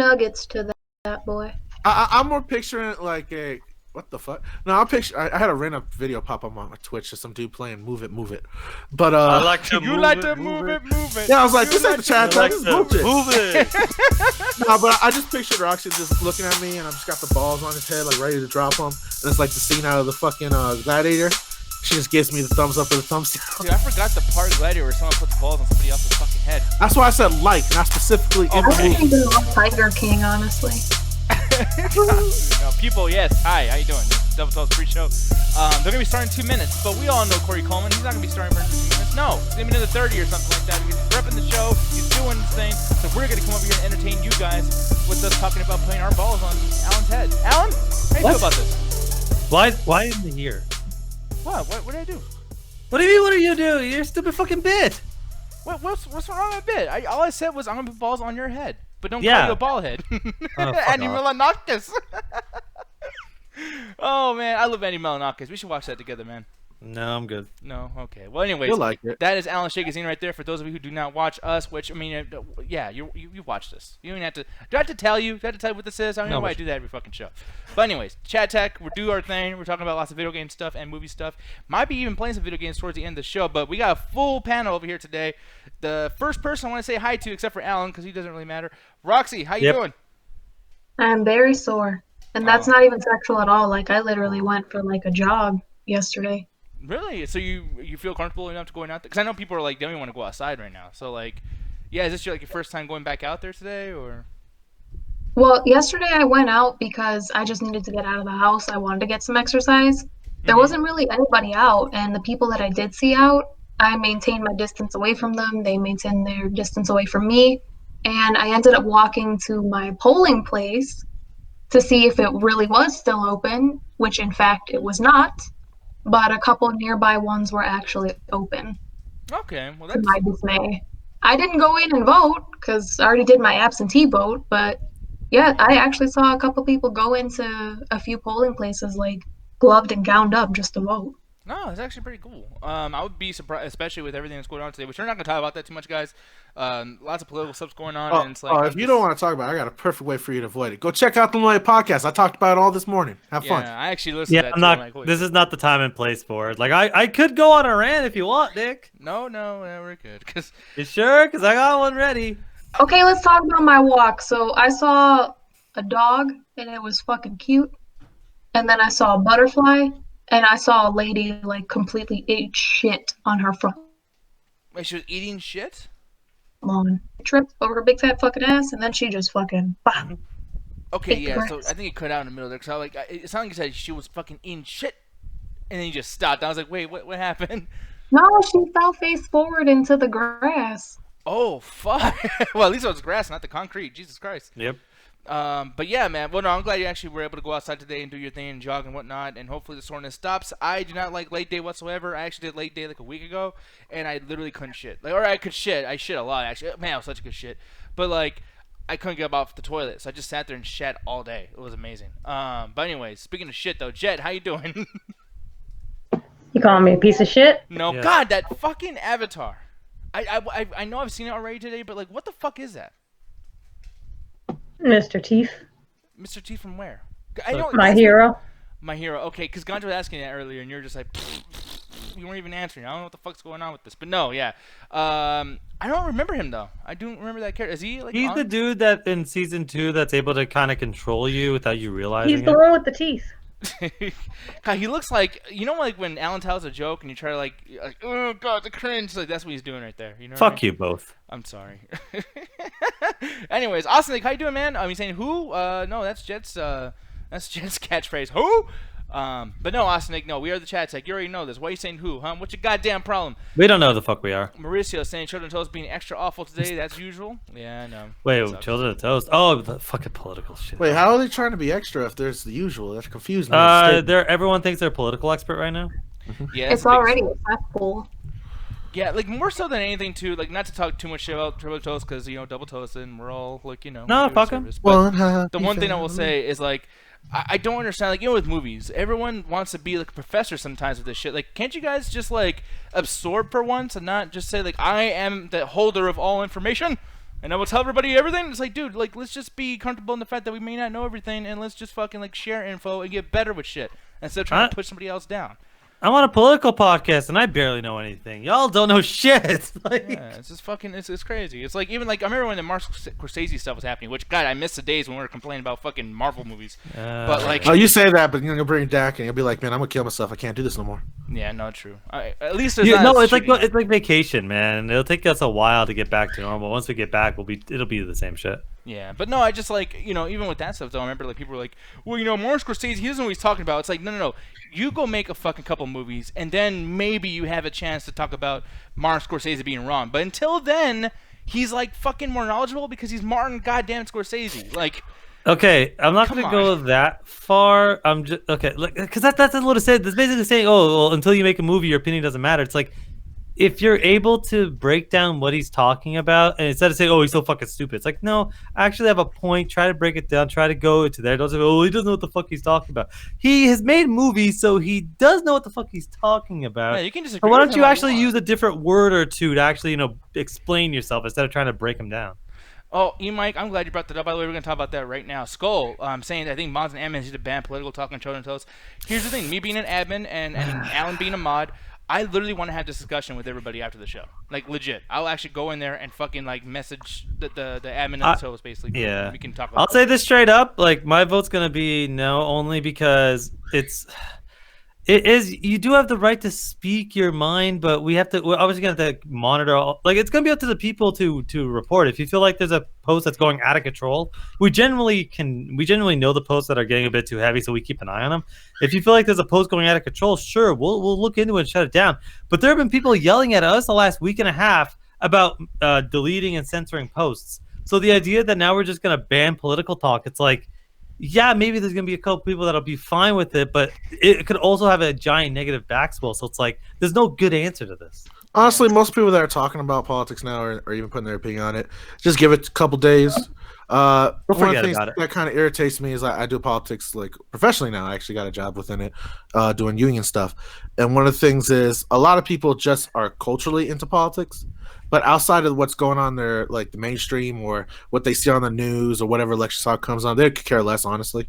nuggets to that boy. I'm more picturing it like a what the fuck? No, I had a random video pop up on my Twitch of some dude playing Move It. But I like to You like to move it. yeah, I was like, this ain't the chat time. This is bullshit. Move it. No, but I just pictured Roxy just looking at me, and I've just got the balls on his head, like ready to drop him. And it's like the scene out of the fucking Gladiator. She just gives me the thumbs up or the thumbs down. Dude, I forgot the part of Gladiator where someone puts balls on somebody else's fucking head. That's why I said like, not specifically in I the think movie. they love Tiger King, honestly. No, people, yes. Hi, how you doing? Double Toast pre-show. They're gonna be starting in 2 minutes, but we all know Corey Coleman. He's not gonna be starting for 2 minutes. No, he's gonna be another 30 or something like that. He's repping the show. He's doing his thing. So we're gonna come over here and entertain you guys with us talking about putting our balls on Alan's head. Alan, how you feel about this? Why am I here? What did I do? What do you mean? What do you do? You're a stupid fucking bit. What's wrong with that bit? All I said was I'm gonna put balls on your head, but don't call you a ball head. Andy Milanakis. Oh man, I love Andy Milanakis. We should watch that together, man. No, I'm good. No, okay. Well, anyways, You'll like it. That is Alan Shagazine right there. For those of you who do not watch us, which I mean, yeah, you watch this. You don't have to. Do I have to tell you? Do I have to tell you what this is? I don't know why I do that every fucking show. But anyways, Chat Tech, we'll do our thing. We're talking about lots of video game stuff and movie stuff. Might be even playing some video games towards the end of the show. But we got a full panel over here today. The first person I want to say hi to, except for Alan, because he doesn't really matter. Roxy, how you doing? I'm very sore. And that's not even sexual at all. Like, I literally went for, like, a jog yesterday. Really? So you feel comfortable enough to going out there? Because I know people are like, they don't even want to go outside right now. So, like, yeah, is this your first time going back out there today, or? Well, yesterday I went out because I just needed to get out of the house. I wanted to get some exercise. There wasn't really anybody out, and the people that I did see out, I maintained my distance away from them. They maintained their distance away from me. And I ended up walking to my polling place to see if it really was still open, which in fact it was not. But a couple nearby ones were actually open. Okay, well to that's... my dismay. I didn't go in and vote because I already did my absentee vote, but yeah, I actually saw a couple people go into a few polling places like gloved and gowned up just to vote. No, it's actually pretty cool. I would be surprised, especially with everything that's going on today, which we're not going to talk about that too much, guys. Lots of political stuff's going on. And it's like, if you don't want to talk about it, I got a perfect way for you to avoid it. Go check out the Longplay podcast. I talked about it all this morning. Have fun. Yeah, I actually listened to that. I'm not. This is not the time and place for it. Like, I could go on a rant if you want, Nick. No, we're good. You sure? Because I got one ready. Okay, let's talk about my walk. So I saw a dog, and it was fucking cute. And then I saw a butterfly. And I saw a lady, like, completely ate shit on her front Wait, she was eating shit? lawn. Tripped over her big fat fucking ass, and then she just fucking, bam. Okay, ate the yeah, so grass. I think it cut out in the middle there. Because it sounded like you said she was fucking eating shit. And then you just stopped. I was like, wait, what happened? No, she fell face forward into the grass. Oh, fuck. Well, at least it was grass, not the concrete. Jesus Christ. Yep. But yeah, man. Well, no, I'm glad you actually were able to go outside today and do your thing and jog and whatnot, and hopefully the soreness stops. I do not like late day whatsoever. I actually did late day like a week ago, and I literally couldn't shit. Or I could shit. I shit a lot, actually. Man, it was such a good shit. But, like, I couldn't get up off the toilet, so I just sat there and shat all day. It was amazing. But anyways, speaking of shit, though, Jet, how you doing? You calling me a piece of shit? No, Yeah. God, that fucking avatar. I know I've seen it already today, but, like, what the fuck is that? Mr. Teeth. Mr. T from where? I know My hero. My hero. Okay, because Gandhi was asking that earlier, and you're just like, you weren't even answering. I don't know what the fuck's going on with this. But no, yeah. I don't remember him, though. I don't remember that character. Is he, like, He's the dude that in season 2 that's able to kind of control you without you realizing He's the it. one with the teeth. God, he looks like, you know, like when Alan tells a joke and you try to like oh god, the cringe. Like that's what he's doing right there. You know. Fuck you both. I'm sorry. Anyways, Austin, like, how you doing, man? Are you saying who? No, that's Jet's catchphrase. Who? But no, Austin, like, no, we are the chat tech. You already know this. Why are you saying who, huh? What's your goddamn problem? We don't know who the fuck we are. Mauricio saying Children of Toast being extra awful today. That's usual. Yeah, I know. Wait, Sucks. Children of Toast? Oh, the fucking political shit. Wait, how are they trying to be extra if there's the usual? That's confusing. Everyone thinks they're a political expert right now. Yeah, that's It's a big- already a cesspool. Yeah, like more so than anything too. Like not to talk too much shit about Triple Toast because you know double toast and we're all like No, we're doing fuck 'em. service. But the one thing I will say is like I don't understand, like, you know, with movies, everyone wants to be like a professor sometimes with this shit. Like, can't you guys just like absorb for once and not just say like I am the holder of all information? And I will tell everybody everything. It's like, dude, like, let's just be comfortable in the fact that we may not know everything, and let's just fucking like share info and get better with shit instead of trying to push somebody else down. I'm on a political podcast and I barely know anything. Y'all don't know shit. Like... Yeah, it's just fucking, it's crazy. It's like, even like, I remember when the Martin Scorsese stuff was happening, which, God, I miss the days when we were complaining about fucking Marvel movies. But like, oh, you say that, but you'll bring Dak and you'll be like, man, I'm gonna kill myself. I can't do this no more. Yeah, no, true. At least there's not. No, it's like vacation, man. It'll take us a while to get back to normal. Once we get back, it'll be the same shit. Yeah, but no, I just like, even with that stuff though, I remember like people were like, well, Martin Scorsese, he doesn't know what he's talking about. It's like, no. You go make a fucking couple movies, and then maybe you have a chance to talk about Martin Scorsese being wrong. But until then, he's like fucking more knowledgeable because he's Martin goddamn Scorsese. Like, okay, I'm not gonna go that far. I'm just because that's a little said. That's basically saying, oh, well, until you make a movie, your opinion doesn't matter. It's like, if you're able to break down what he's talking about, and instead of saying, oh, he's so fucking stupid, it's like, no, I actually have a point. Try to break it down. Try to go into there. Don't say, oh, he doesn't know what the fuck he's talking about. He has made movies, so he does know what the fuck he's talking about. Yeah, you can disagree. Why don't you actually use a different word or two to actually, explain yourself instead of trying to break him down? Oh, Mike, I'm glad you brought that up. By the way, we're going to talk about that right now. Skull, saying I think mods and admins need to ban political talk on children's hosts. Here's the thing. Me being an admin and Alan being a mod, I literally want to have this discussion with everybody after the show. Like, legit. I'll actually go in there and fucking, like, message the admin of the host, basically. Yeah. We can talk about I'll say this straight up. Like, my vote's going to be no, only because you do have the right to speak your mind, but we're obviously going to have to monitor it's going to be up to the people to report. If you feel like there's a post that's going out of control, we generally know the posts that are getting a bit too heavy, so we keep an eye on them. If you feel like there's a post going out of control, sure, we'll look into it and shut it down. But there have been people yelling at us the last week and a half about deleting and censoring posts. So the idea that now we're just going to ban political talk, it's like, yeah, maybe there's going to be a couple people that'll be fine with it, but it could also have a giant negative backspill. So it's like, there's no good answer to this. Honestly, most people that are talking about politics now or even putting their opinion on it, just give it a couple days. One of the things that kind of irritates me is I do politics like professionally now. I actually got a job within it, doing union stuff. And one of the things is a lot of people just are culturally into politics, but outside of what's going on there, like the mainstream or what they see on the news or whatever election talk comes on, they could care less, honestly.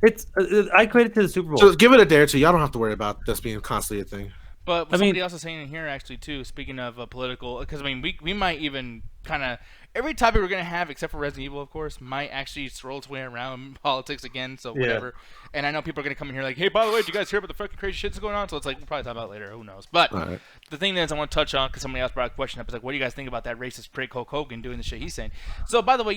It's I equate it to the Super Bowl. So give it a day or two. Y'all don't have to worry about this being constantly a thing. But somebody else is saying in here, actually, too, speaking of political, because, I mean, we might even kind of, every topic we're going to have, except for Resident Evil, of course, might actually stroll its way around politics again, so whatever. Yeah. And I know people are going to come in here like, hey, by the way, did you guys hear about the fucking crazy shit that's going on? So it's like, we'll probably talk about it later, who knows. But the thing that I want to touch on, because somebody else brought a question up, is like, what do you guys think about that racist prick Hulk Hogan doing the shit he's saying? So, by the way,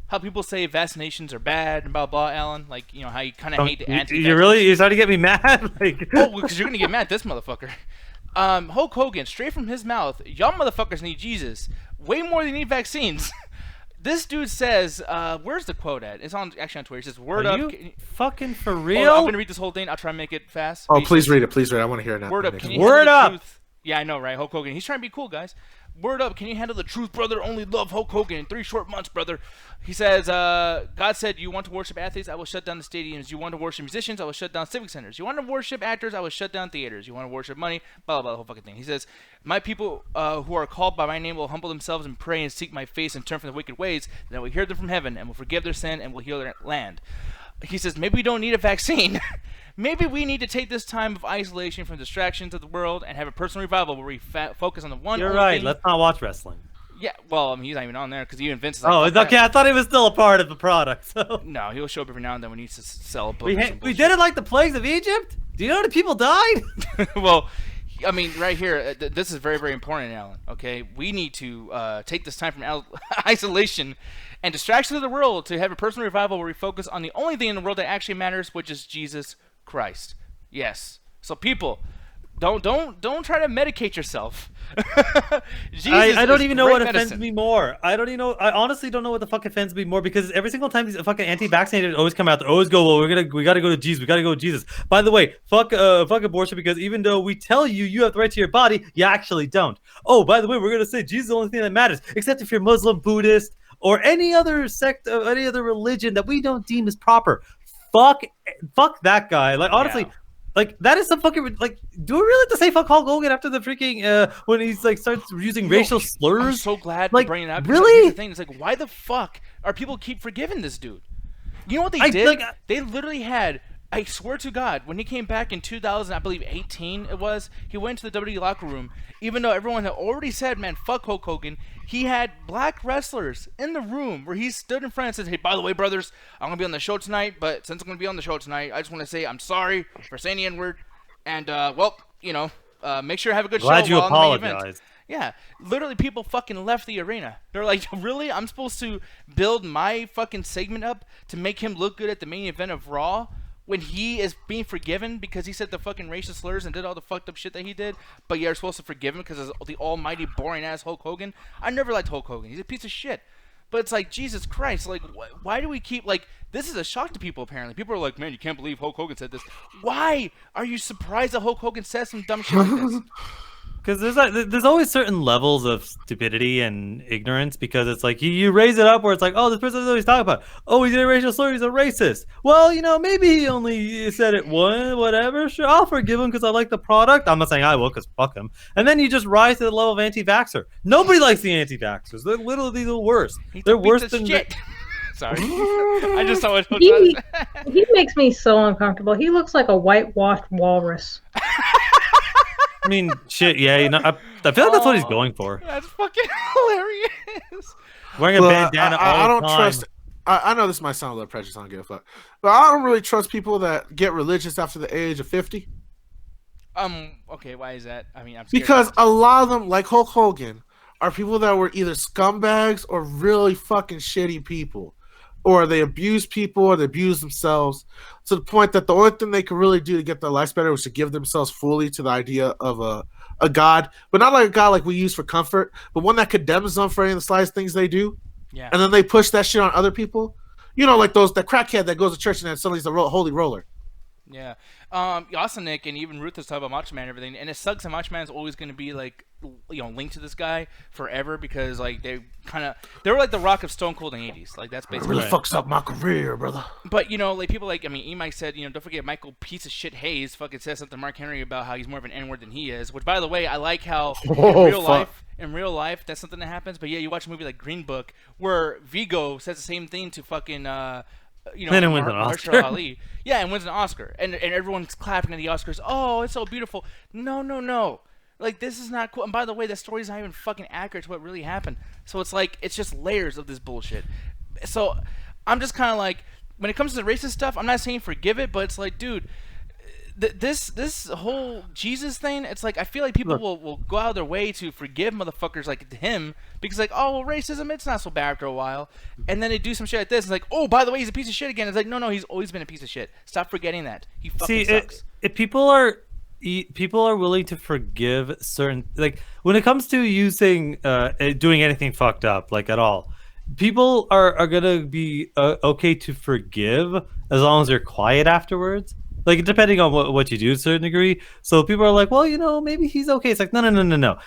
how people say vaccinations are bad and blah blah, Alan, like how you kind of hate the anti. You're starting to get me mad, like. Oh, because you're gonna get mad at this motherfucker. Hulk Hogan, straight from his mouth, y'all motherfuckers need Jesus way more than you need vaccines. This dude says, where's the quote at? It's actually on Twitter. It says, "Word up." You fucking for real? I'm gonna read this whole thing. I'll try and make it fast. Oh, please read it. Please read it. I want to hear it now. Word up. Word up. Truth? Yeah, I know, right? Hulk Hogan. He's trying to be cool, guys. Word up, can you handle the truth, brother? Only love Hulk Hogan in 3 short months, brother. He says, God said, you want to worship athletes? I will shut down the stadiums. You want to worship musicians? I will shut down civic centers. You want to worship actors? I will shut down theaters. You want to worship money? Blah, blah, blah, the whole fucking thing. He says, my people who are called by my name will humble themselves and pray and seek my face and turn from their wicked ways. Then I will hear them from heaven and will forgive their sin and will heal their land. He says, maybe we don't need a vaccine. Maybe we need to take this time of isolation from distractions of the world and have a personal revival where we focus on the one. You're right. Let's not watch wrestling. Yeah, well, I mean, he's not even on there because even Vince is like, oh, okay. I thought he was still a part of the product. So. No, he'll show up every now and then when he needs to sell a book. We did it like the plagues of Egypt? Do you know how many people died? Well, I mean, right here, this is very, very important, Alan. Okay, we need to take this time from isolation and distractions of the world to have a personal revival where we focus on the only thing in the world that actually matters, which is Jesus Christ. Yes. So people, don't try to medicate yourself. I don't even know what offends me more. I honestly don't know what the fuck offends me more because every single time these fucking anti-vaccinators always come out, they always go, well, we gotta go to Jesus. We gotta go to Jesus. By the way, fuck abortion because even though we tell you have the right to your body, you actually don't. Oh, by the way, we're gonna say Jesus is the only thing that matters, except if you're Muslim, Buddhist, or any other sect of any other religion that we don't deem as proper. Fuck that guy. Like honestly. Yeah. Like that is some fucking like. Do we really have to say fuck Hulk Hogan after the freaking when he's like starts using racial slurs? I'm so glad like, to bring it up. Really? Here's the thing. It's like, why the fuck are people keep forgiving this dude? You know what they did? They literally had. I swear to God, when he came back in 2000, I believe 18 it was, he went to the WWE locker room, even though everyone had already said, man, fuck Hulk Hogan, he had black wrestlers in the room where he stood in front and said, hey, by the way, brothers, I'm going to be on the show tonight, but since I'm going to be on the show tonight, I just want to say I'm sorry for saying the N-word, and, well, you know, make sure you have a good show. Glad you apologized. Yeah, literally people fucking left the arena. They're like, really? I'm supposed to build my fucking segment up to make him look good at the main event of Raw? When he is being forgiven because he said the fucking racist slurs and did all the fucked up shit that he did, but you're supposed to forgive him because of the almighty boring ass Hulk Hogan. I never liked Hulk Hogan. He's a piece of shit. But it's like, Jesus Christ, like, why do we keep, like, this is a shock to people apparently. People are like, man, you can't believe Hulk Hogan said this. Why are you surprised that Hulk Hogan says some dumb shit like this? Because there's always certain levels of stupidity and ignorance, because it's like you raise it up where it's like, oh, this person knows what he's talking about. Oh, he's a racial slur, he's a racist. Well, you know, maybe he only said it once, whatever. Sure, I'll forgive him because I like the product. I'm not saying I will because fuck him. And then you just rise to the level of anti-vaxxer. Nobody likes the anti-vaxxers. They're literally the worst. They're worse than shit. Sorry. I just saw what Hook was. He makes me so uncomfortable. He looks like a whitewashed walrus. I mean, shit, yeah, you know, I feel like that's what he's going for. That's fucking hilarious. Wearing a bandana all the time. Trust. I know this might sound a little prejudiced, I don't give a fuck, but I don't really trust people that get religious after the age of 50. Okay, why is that? I mean, I'm scared. Because a lot of them, like Hulk Hogan, are people that were either scumbags or really fucking shitty people. Or they abuse people, or they abuse themselves to the point that the only thing they could really do to get their lives better was to give themselves fully to the idea of a god, but not like a god like we use for comfort, but one that condemns them for any of the slightest things they do. Yeah. And then they push that shit on other people. You know, like that crackhead that goes to church and then suddenly he's a holy roller. Yeah. Also, Nick, and even Ruth was talking about Macho Man and everything, and it sucks that Macho Man is always going to be, like, you know, linked to this guy forever because, like, they were like the Rock of Stone Cold in the 80s. Like, that's basically really fucks up my career, brother. But, you know, like, people like, I mean, E-Mike said, you know, don't forget Michael piece of shit Hayes fucking says something to Mark Henry about how he's more of an N-word than he is, which, by the way, I like how in real life, that's something that happens. But, yeah, you watch a movie like Green Book where Vigo says the same thing to fucking, you know, then wins an Oscar. Ali. Yeah, and wins an Oscar. And everyone's clapping at the Oscars. Oh, it's so beautiful. No. Like, this is not cool. And by the way, that story's not even fucking accurate to what really happened. So it's like, it's just layers of this bullshit. So I'm just kind of like, when it comes to the racist stuff, I'm not saying forgive it, but it's like, dude, this whole Jesus thing, it's like, I feel like people will go out of their way to forgive motherfuckers like him because, like, oh, well, racism, it's not so bad after a while. And then they do some shit like this. It's like, oh, by the way, he's a piece of shit again. It's like, no, he's always been a piece of shit. Stop forgetting that. He fucking sucks. If people are willing to forgive certain, like, when it comes to using, doing anything fucked up, like, at all, people are gonna be okay to forgive as long as they're quiet afterwards. Like, depending on what you do to a certain degree. So people are like, well, you know, maybe he's okay. It's like, no.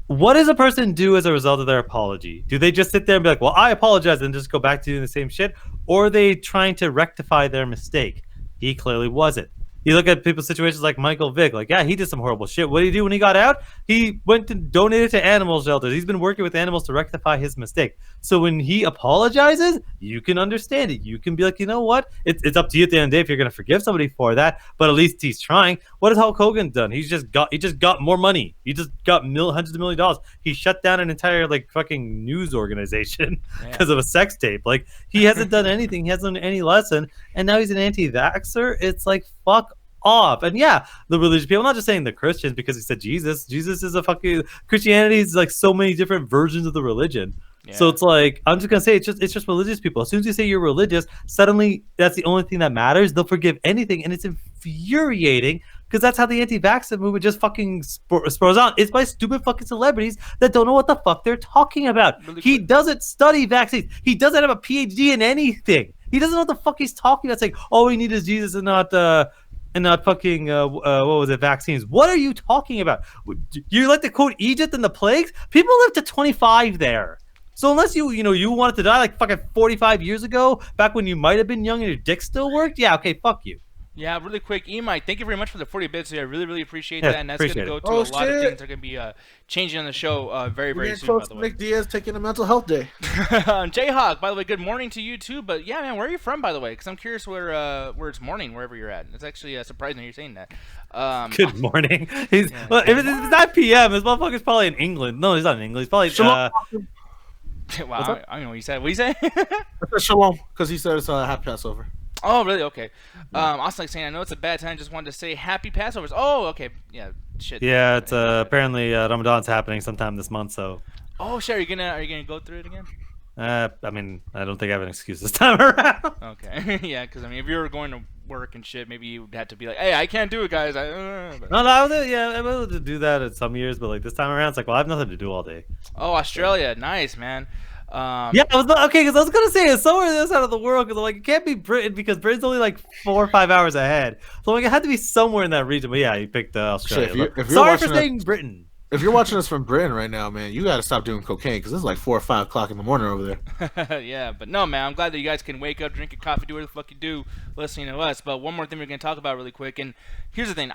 What does a person do as a result of their apology? Do they just sit there and be like, well, I apologize, and just go back to doing the same shit? Or are they trying to rectify their mistake? He clearly wasn't. You look at people's situations like Michael Vick, like, yeah, he did some horrible shit. What did he do when he got out? He went to donate to animal shelters. He's been working with animals to rectify his mistake. So when he apologizes, you can understand it. You can be like, you know what? It's up to you at the end of the day if you're going to forgive somebody for that, but at least he's trying. What has Hulk Hogan done? He just got more money. He just got hundreds of $millions. He shut down an entire, like, fucking news organization because of a sex tape. Like, he hasn't done anything. He hasn't learned any lesson, and now he's an anti-vaxxer. It's like, fuck off. And yeah, the religious people, I'm not just saying the Christians because he said Jesus is a fucking, Christianity is like so many different versions of the religion. So it's like, I'm just gonna say it's just religious people. As soon as you say you're religious, suddenly that's the only thing that matters. They'll forgive anything, and it's infuriating because that's how the anti-vaxxer movement just fucking spurs on. It's by stupid fucking celebrities that don't know what the fuck they're talking about. He doesn't study vaccines. He doesn't have a PhD in anything. He doesn't know what the fuck he's talking about. It's like, all we need is Jesus and not fucking what was it, vaccines. What are you talking about? You like to quote Egypt and the plagues? People lived to 25 there. So unless you wanted to die like fucking 45 years ago, back when you might have been young and your dick still worked, yeah, okay, fuck you. Yeah, really quick, Mike, thank you very much for the 40 bits. I really, really appreciate that, and that's going to go to a lot of things that are going to be changing on the show very, very soon, by the way. Nick Diaz taking a mental health day. Jayhawk, by the way, good morning to you too. But yeah, man, where are you from, by the way? Because I'm curious where it's morning wherever you're at. It's actually surprising that you're saying that. Good morning. Well, if it's not PM, this motherfucker's probably in England. No, he's not in England. He's probably. Wow, I don't know what you said. What you say? I said shalom because he said it's happy Passover. Oh, really? Okay. Also, like saying, I know it's a bad time. Just wanted to say happy Passovers. Oh, okay. Yeah. Shit. Yeah, it's apparently Ramadan's happening sometime this month. So. Oh, shit. Are you gonna go through it again? I mean, I don't think I have an excuse this time around. Okay. Yeah, because I mean, if you were going to work and shit, maybe you had to be like, "Hey, I can't do it, guys." No, I was able to do that at some years, but like this time around, it's like, well, I have nothing to do all day. Oh, Australia, nice, man. Yeah, okay, because I was gonna say it's somewhere on the other side of the world, because like it can't be Britain because Britain's only like 4 or 5 hours ahead, so like it had to be somewhere in that region. But yeah, you picked Australia. If you're sorry for saying Britain. If you're watching us from Britain right now, man, you got to stop doing cocaine because it's like 4 or 5 o'clock in the morning over there. Yeah, but no, man, I'm glad that you guys can wake up, drink your coffee, do whatever the fuck you do, listening to us. But one more thing we're gonna talk about really quick, and here's the thing: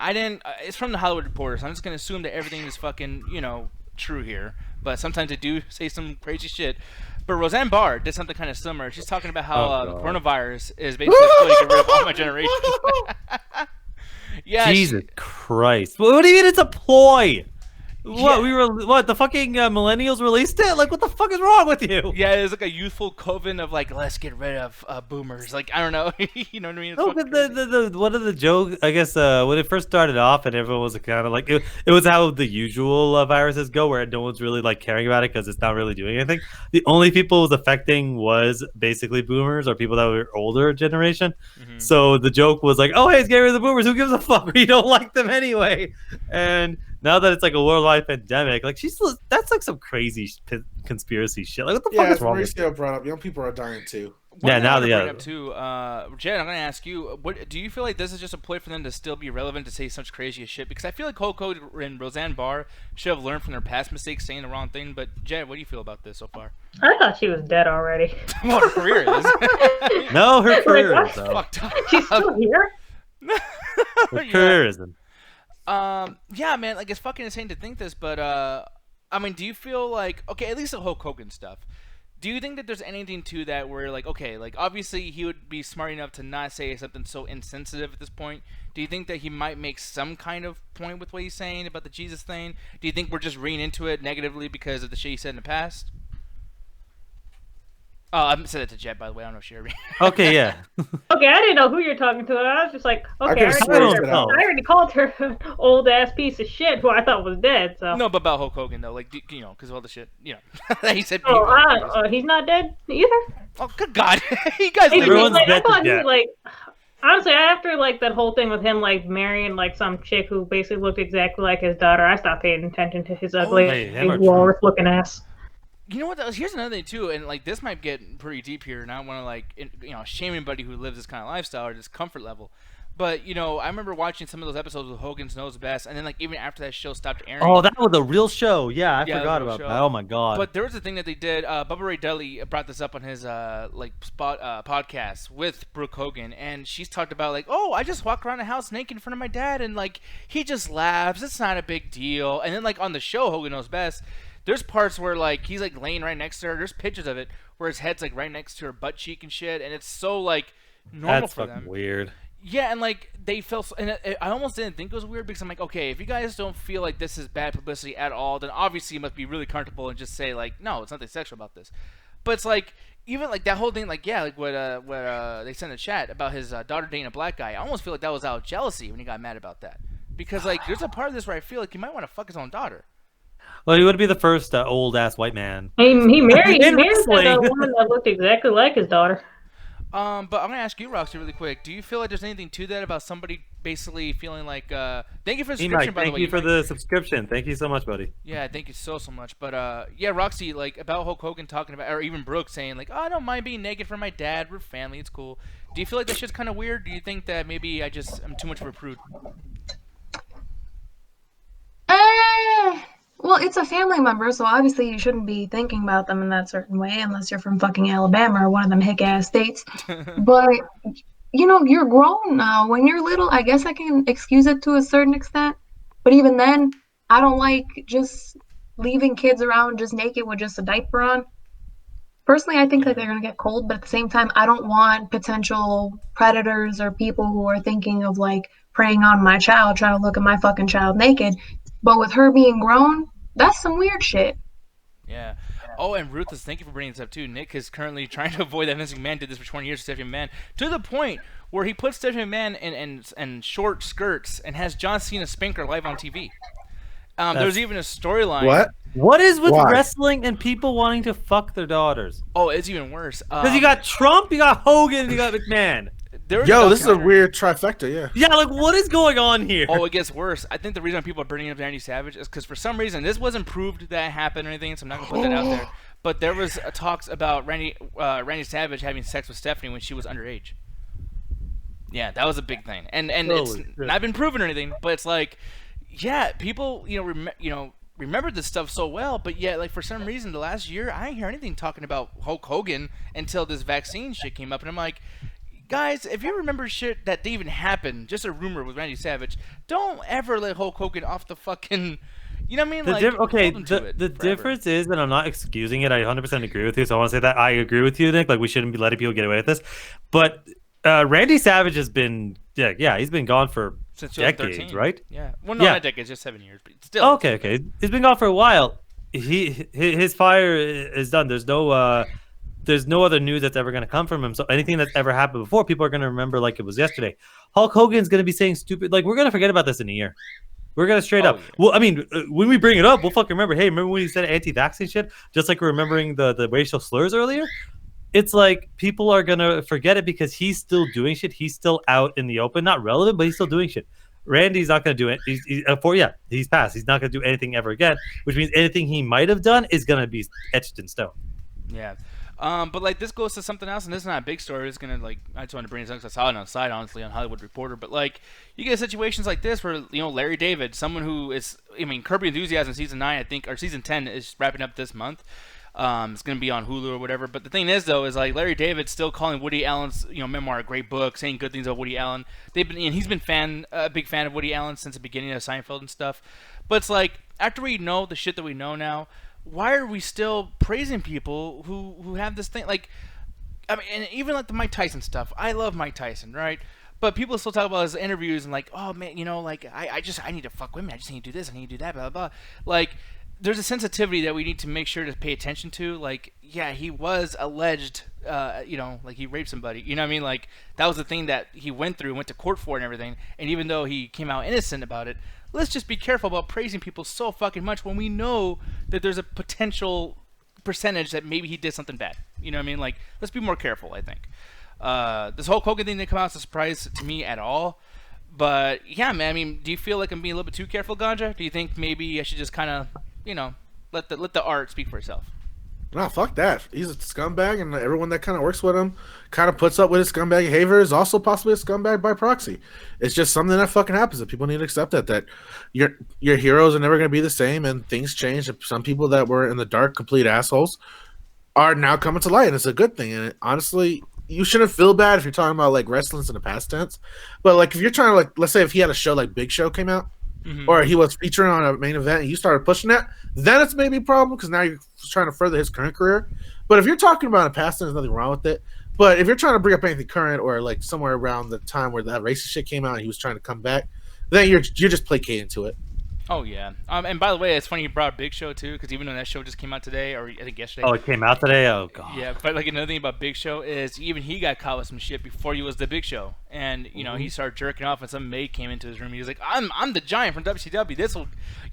it's from the Hollywood Reporter, so I'm just gonna assume that everything is fucking, true here. But sometimes they do say some crazy shit. But Roseanne Barr did something kind of similar. She's talking about how the coronavirus is basically going to get rid of all my generation. Yeah. Jesus Christ! What do you mean it's a ploy? What the fucking millennials released it? Like, what the fuck is wrong with you? Yeah, it's like a youthful coven of like, let's get rid of boomers. Like, I don't know, you know what I mean? No, but the one of the jokes, I guess, when it first started off, and everyone was kind of like, it was how the usual viruses go, where no one's really like caring about it because it's not really doing anything. The only people it was affecting was basically boomers or people that were older generation. Mm-hmm. So the joke was like, oh, hey, it's getting rid of the boomers. Who gives a fuck? We don't like them anyway. And now that it's like a worldwide pandemic, like that's like some crazy conspiracy shit. Like, what the fuck is wrong with you? Brought up, young people are dying too. Now too, Jed, I'm gonna ask you, what do you feel like this is just a ploy for them to still be relevant to say such crazy shit? Because I feel like Hulk Hogan and Roseanne Barr should have learned from their past mistakes, saying the wrong thing. But Jed, what do you feel about this so far? I thought she was dead already. Well, her career is. No, her career is. Fucked up. She's still here. Her career isn't. Yeah, man, like it's fucking insane to think this, but I mean, do you feel like, okay, at least the Hulk Hogan stuff, do you think that there's anything to that where like, okay, like obviously he would be smart enough to not say something so insensitive at this point? Do you think that he might make some kind of point with what he's saying about the Jesus thing? Do you think we're just reading into it negatively because of the shit he said in the past? Oh, I said it to Jet, by the way. I don't know if she heard me. Okay, yeah. Okay, I didn't know who you're talking to. I was just like, okay, I already called her an old-ass piece of shit who I thought was dead. So no, but about Hulk Hogan, though. Like, because of all the shit, he said. He's not dead either? Oh, good God. You guys I thought he, like, honestly, after, like, that whole thing with him, like, marrying, like, some chick who basically looked exactly like his daughter, I stopped paying attention to his ugly, walrus-looking ass. You know what? Here's another thing too, and like this might get pretty deep here, and I don't want to like shame anybody who lives this kind of lifestyle or this comfort level. But I remember watching some of those episodes with Hogan's Knows Best, and then like even after that show stopped airing. Oh, that was a real show. Yeah, I forgot about that. Oh my god. But there was a thing that they did. Bubba Ray Dudley brought this up on his podcast with Brooke Hogan, and she's talked about like, oh, I just walk around the house naked in front of my dad, and like he just laughs. It's not a big deal. And then like on the show Hogan Knows Best, there's parts where like he's like laying right next to her. There's pictures of it where his head's like right next to her butt cheek and shit, and it's so like normal for them. That's fucking weird. Yeah, and like they felt, and I almost didn't think it was weird because I'm like, okay, if you guys don't feel like this is bad publicity at all, then obviously you must be really comfortable and just say like, no, it's nothing sexual about this. But it's like even like that whole thing, like yeah, like what they sent in the chat about his daughter dating a black guy. I almost feel like that was out of jealousy when he got mad about that, because like there's a part of this where I feel like he might want to fuck his own daughter. Well, he would be the first old ass white man. He married a woman that looked exactly like his daughter. But I'm gonna ask you, Roxy, really quick. Do you feel like there's anything to that about somebody basically feeling like? Thank you for the subscription, by the way. Thank you for the subscription. Thank you so much, buddy. Yeah, thank you so much. But yeah, Roxy, like about Hulk Hogan talking about, or even Brooke saying like, oh, I don't mind being naked for my dad. We're family. It's cool. Do you feel like that shit's kind of weird? Do you think that maybe I'm too much of a prude? Well, it's a family member, so obviously you shouldn't be thinking about them in that certain way unless you're from fucking Alabama or one of them hick-ass states. But you know, you're grown now. When you're little, I guess I can excuse it to a certain extent. But even then, I don't like just leaving kids around just naked with just a diaper on. Personally, I think that they're going to get cold, but at the same time, I don't want potential predators or people who are thinking of like preying on my child, trying to look at my fucking child naked. But with her being grown, that's some weird shit. Yeah. Oh, and Ruthless, thank you for bringing this up too. Nick is currently trying to avoid that Vince McMahon did this for 20 years to Stephanie McMahon, to the point where he puts Stephanie McMahon in short skirts and has John Cena spank her live on TV. There's even a storyline. What is with wrestling and people wanting to fuck their daughters? Oh, it's even worse. Because you got Trump, you got Hogan, and you got McMahon. Yo, this is a weird trifecta, yeah. Yeah, like, what is going on here? Oh, it gets worse. I think the reason people are bringing up Randy Savage is because for some reason, this wasn't proved that it happened or anything, so I'm not going to put that out there. But there was talks about Randy Savage having sex with Stephanie when she was underage. Yeah, that was a big thing. And it's not been proven or anything, but it's like, yeah, people, remember this stuff so well, but yet, like, for some reason, the last year, I didn't hear anything talking about Hulk Hogan until this vaccine shit came up, and I'm like, guys, if you remember shit that even happened, just a rumor with Randy Savage, don't ever let Hulk Hogan off the fucking, you know what I mean? The difference is, and I'm not excusing it, I 100% agree with you, so I want to say that I agree with you, Nick, like, we shouldn't be letting people get away with this, but Randy Savage has been, he's been gone for since decades, right? Yeah. Well, not decades, just 7 years, but still. Okay. He's been gone for a while. His fire is done. There's no other news that's ever going to come from him. So anything that's ever happened before, people are going to remember like it was yesterday. Hulk Hogan's going to be saying stupid, like, we're going to forget about this in a year. We're going to straight up. Yeah. Well, I mean, when we bring it up, we'll fucking remember, hey, remember when he said anti-vaccine shit? Just like we're remembering the racial slurs earlier? It's like people are going to forget it because he's still doing shit. He's still out in the open. Not relevant, but he's still doing shit. Randy's not going to do it. He's passed. He's not going to do anything ever again, which means anything he might have done is going to be etched in stone. Yeah. But like this goes to something else, and this is not a big story. It's gonna I just wanted to bring this up because I saw it on the side, honestly, on Hollywood Reporter. But like, you get situations like this where Larry David, someone who is, Curb Your Enthusiasm season 9, I think, or season 10 is wrapping up this month. It's gonna be on Hulu or whatever. But the thing is, though, is like Larry David's still calling Woody Allen's memoir a great book, saying good things about Woody Allen. He's been a big fan of Woody Allen since the beginning of Seinfeld and stuff. But it's like after we know the shit that we know now, why are we still praising people who have this thing? Like, I mean, and even like the Mike Tyson stuff. I love Mike Tyson, right? But people still talk about his interviews and like, oh man, like I need to fuck women. I just need to do this. I need to do that. Blah blah blah. Like, there's a sensitivity that we need to make sure to pay attention to. Like, yeah, he was alleged, like he raped somebody. You know what I mean? Like, that was the thing that he went through, went to court for and everything. And even though he came out innocent about it, let's just be careful about praising people so fucking much when we know that there's a potential percentage that maybe he did something bad. You know what I mean? Like, let's be more careful, I think. This whole Hogan thing didn't come out as a surprise to me at all. But, yeah, man, I mean, do you feel like I'm being a little bit too careful, Ganja? Do you think maybe I should just kind of, let the art speak for itself? No, fuck that. He's a scumbag, and everyone that kind of works with him kind of puts up with his scumbag behavior is also possibly a scumbag by proxy. It's just something that fucking happens, and people need to accept that your heroes are never going to be the same, and things change. Some people that were in the dark, complete assholes, are now coming to light, and it's a good thing. And honestly, you shouldn't feel bad if you're talking about like wrestling's in the past tense, but like if you're trying to, like, let's say if he had a show like Big Show came out, or he was featuring on a main event and you started pushing that, then it's maybe a problem because now you're trying to further his current career. But if you're talking about a past, there's nothing wrong with it. But if you're trying to bring up anything current or like somewhere around the time where that racist shit came out and he was trying to come back, then you're just placating to it. Oh, yeah. And by the way, it's funny you brought up Big Show, too, because even though that show just came out today, or I think yesterday. Oh, it came out today? Oh, God. Yeah, but like another thing about Big Show is even he got caught with some shit before he was the Big Show. And, he started jerking off and some maid came into his room. He was like, I'm the Giant from WCW. This will,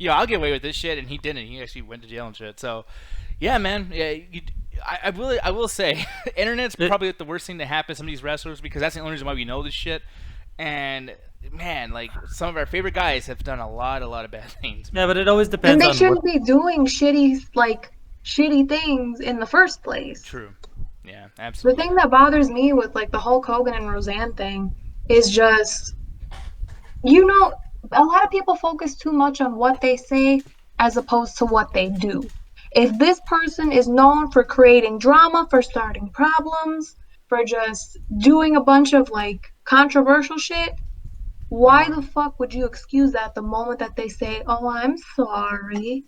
I'll get away with this shit. And he didn't. He actually went to jail and shit. So, yeah, man. Yeah, I will say, internet's probably the worst thing to happen to some of these wrestlers because that's the only reason why we know this shit. And man, like some of our favorite guys have done a lot of bad things. Yeah, but it always depends. And they shouldn't be doing shitty things in the first place. True. Yeah, absolutely. The thing that bothers me with like the Hulk Hogan and Roseanne thing is just, a lot of people focus too much on what they say as opposed to what they do. If this person is known for creating drama, for starting problems, for just doing a bunch of like controversial shit, why the fuck would you excuse that the moment that they say, "Oh, I'm sorry"?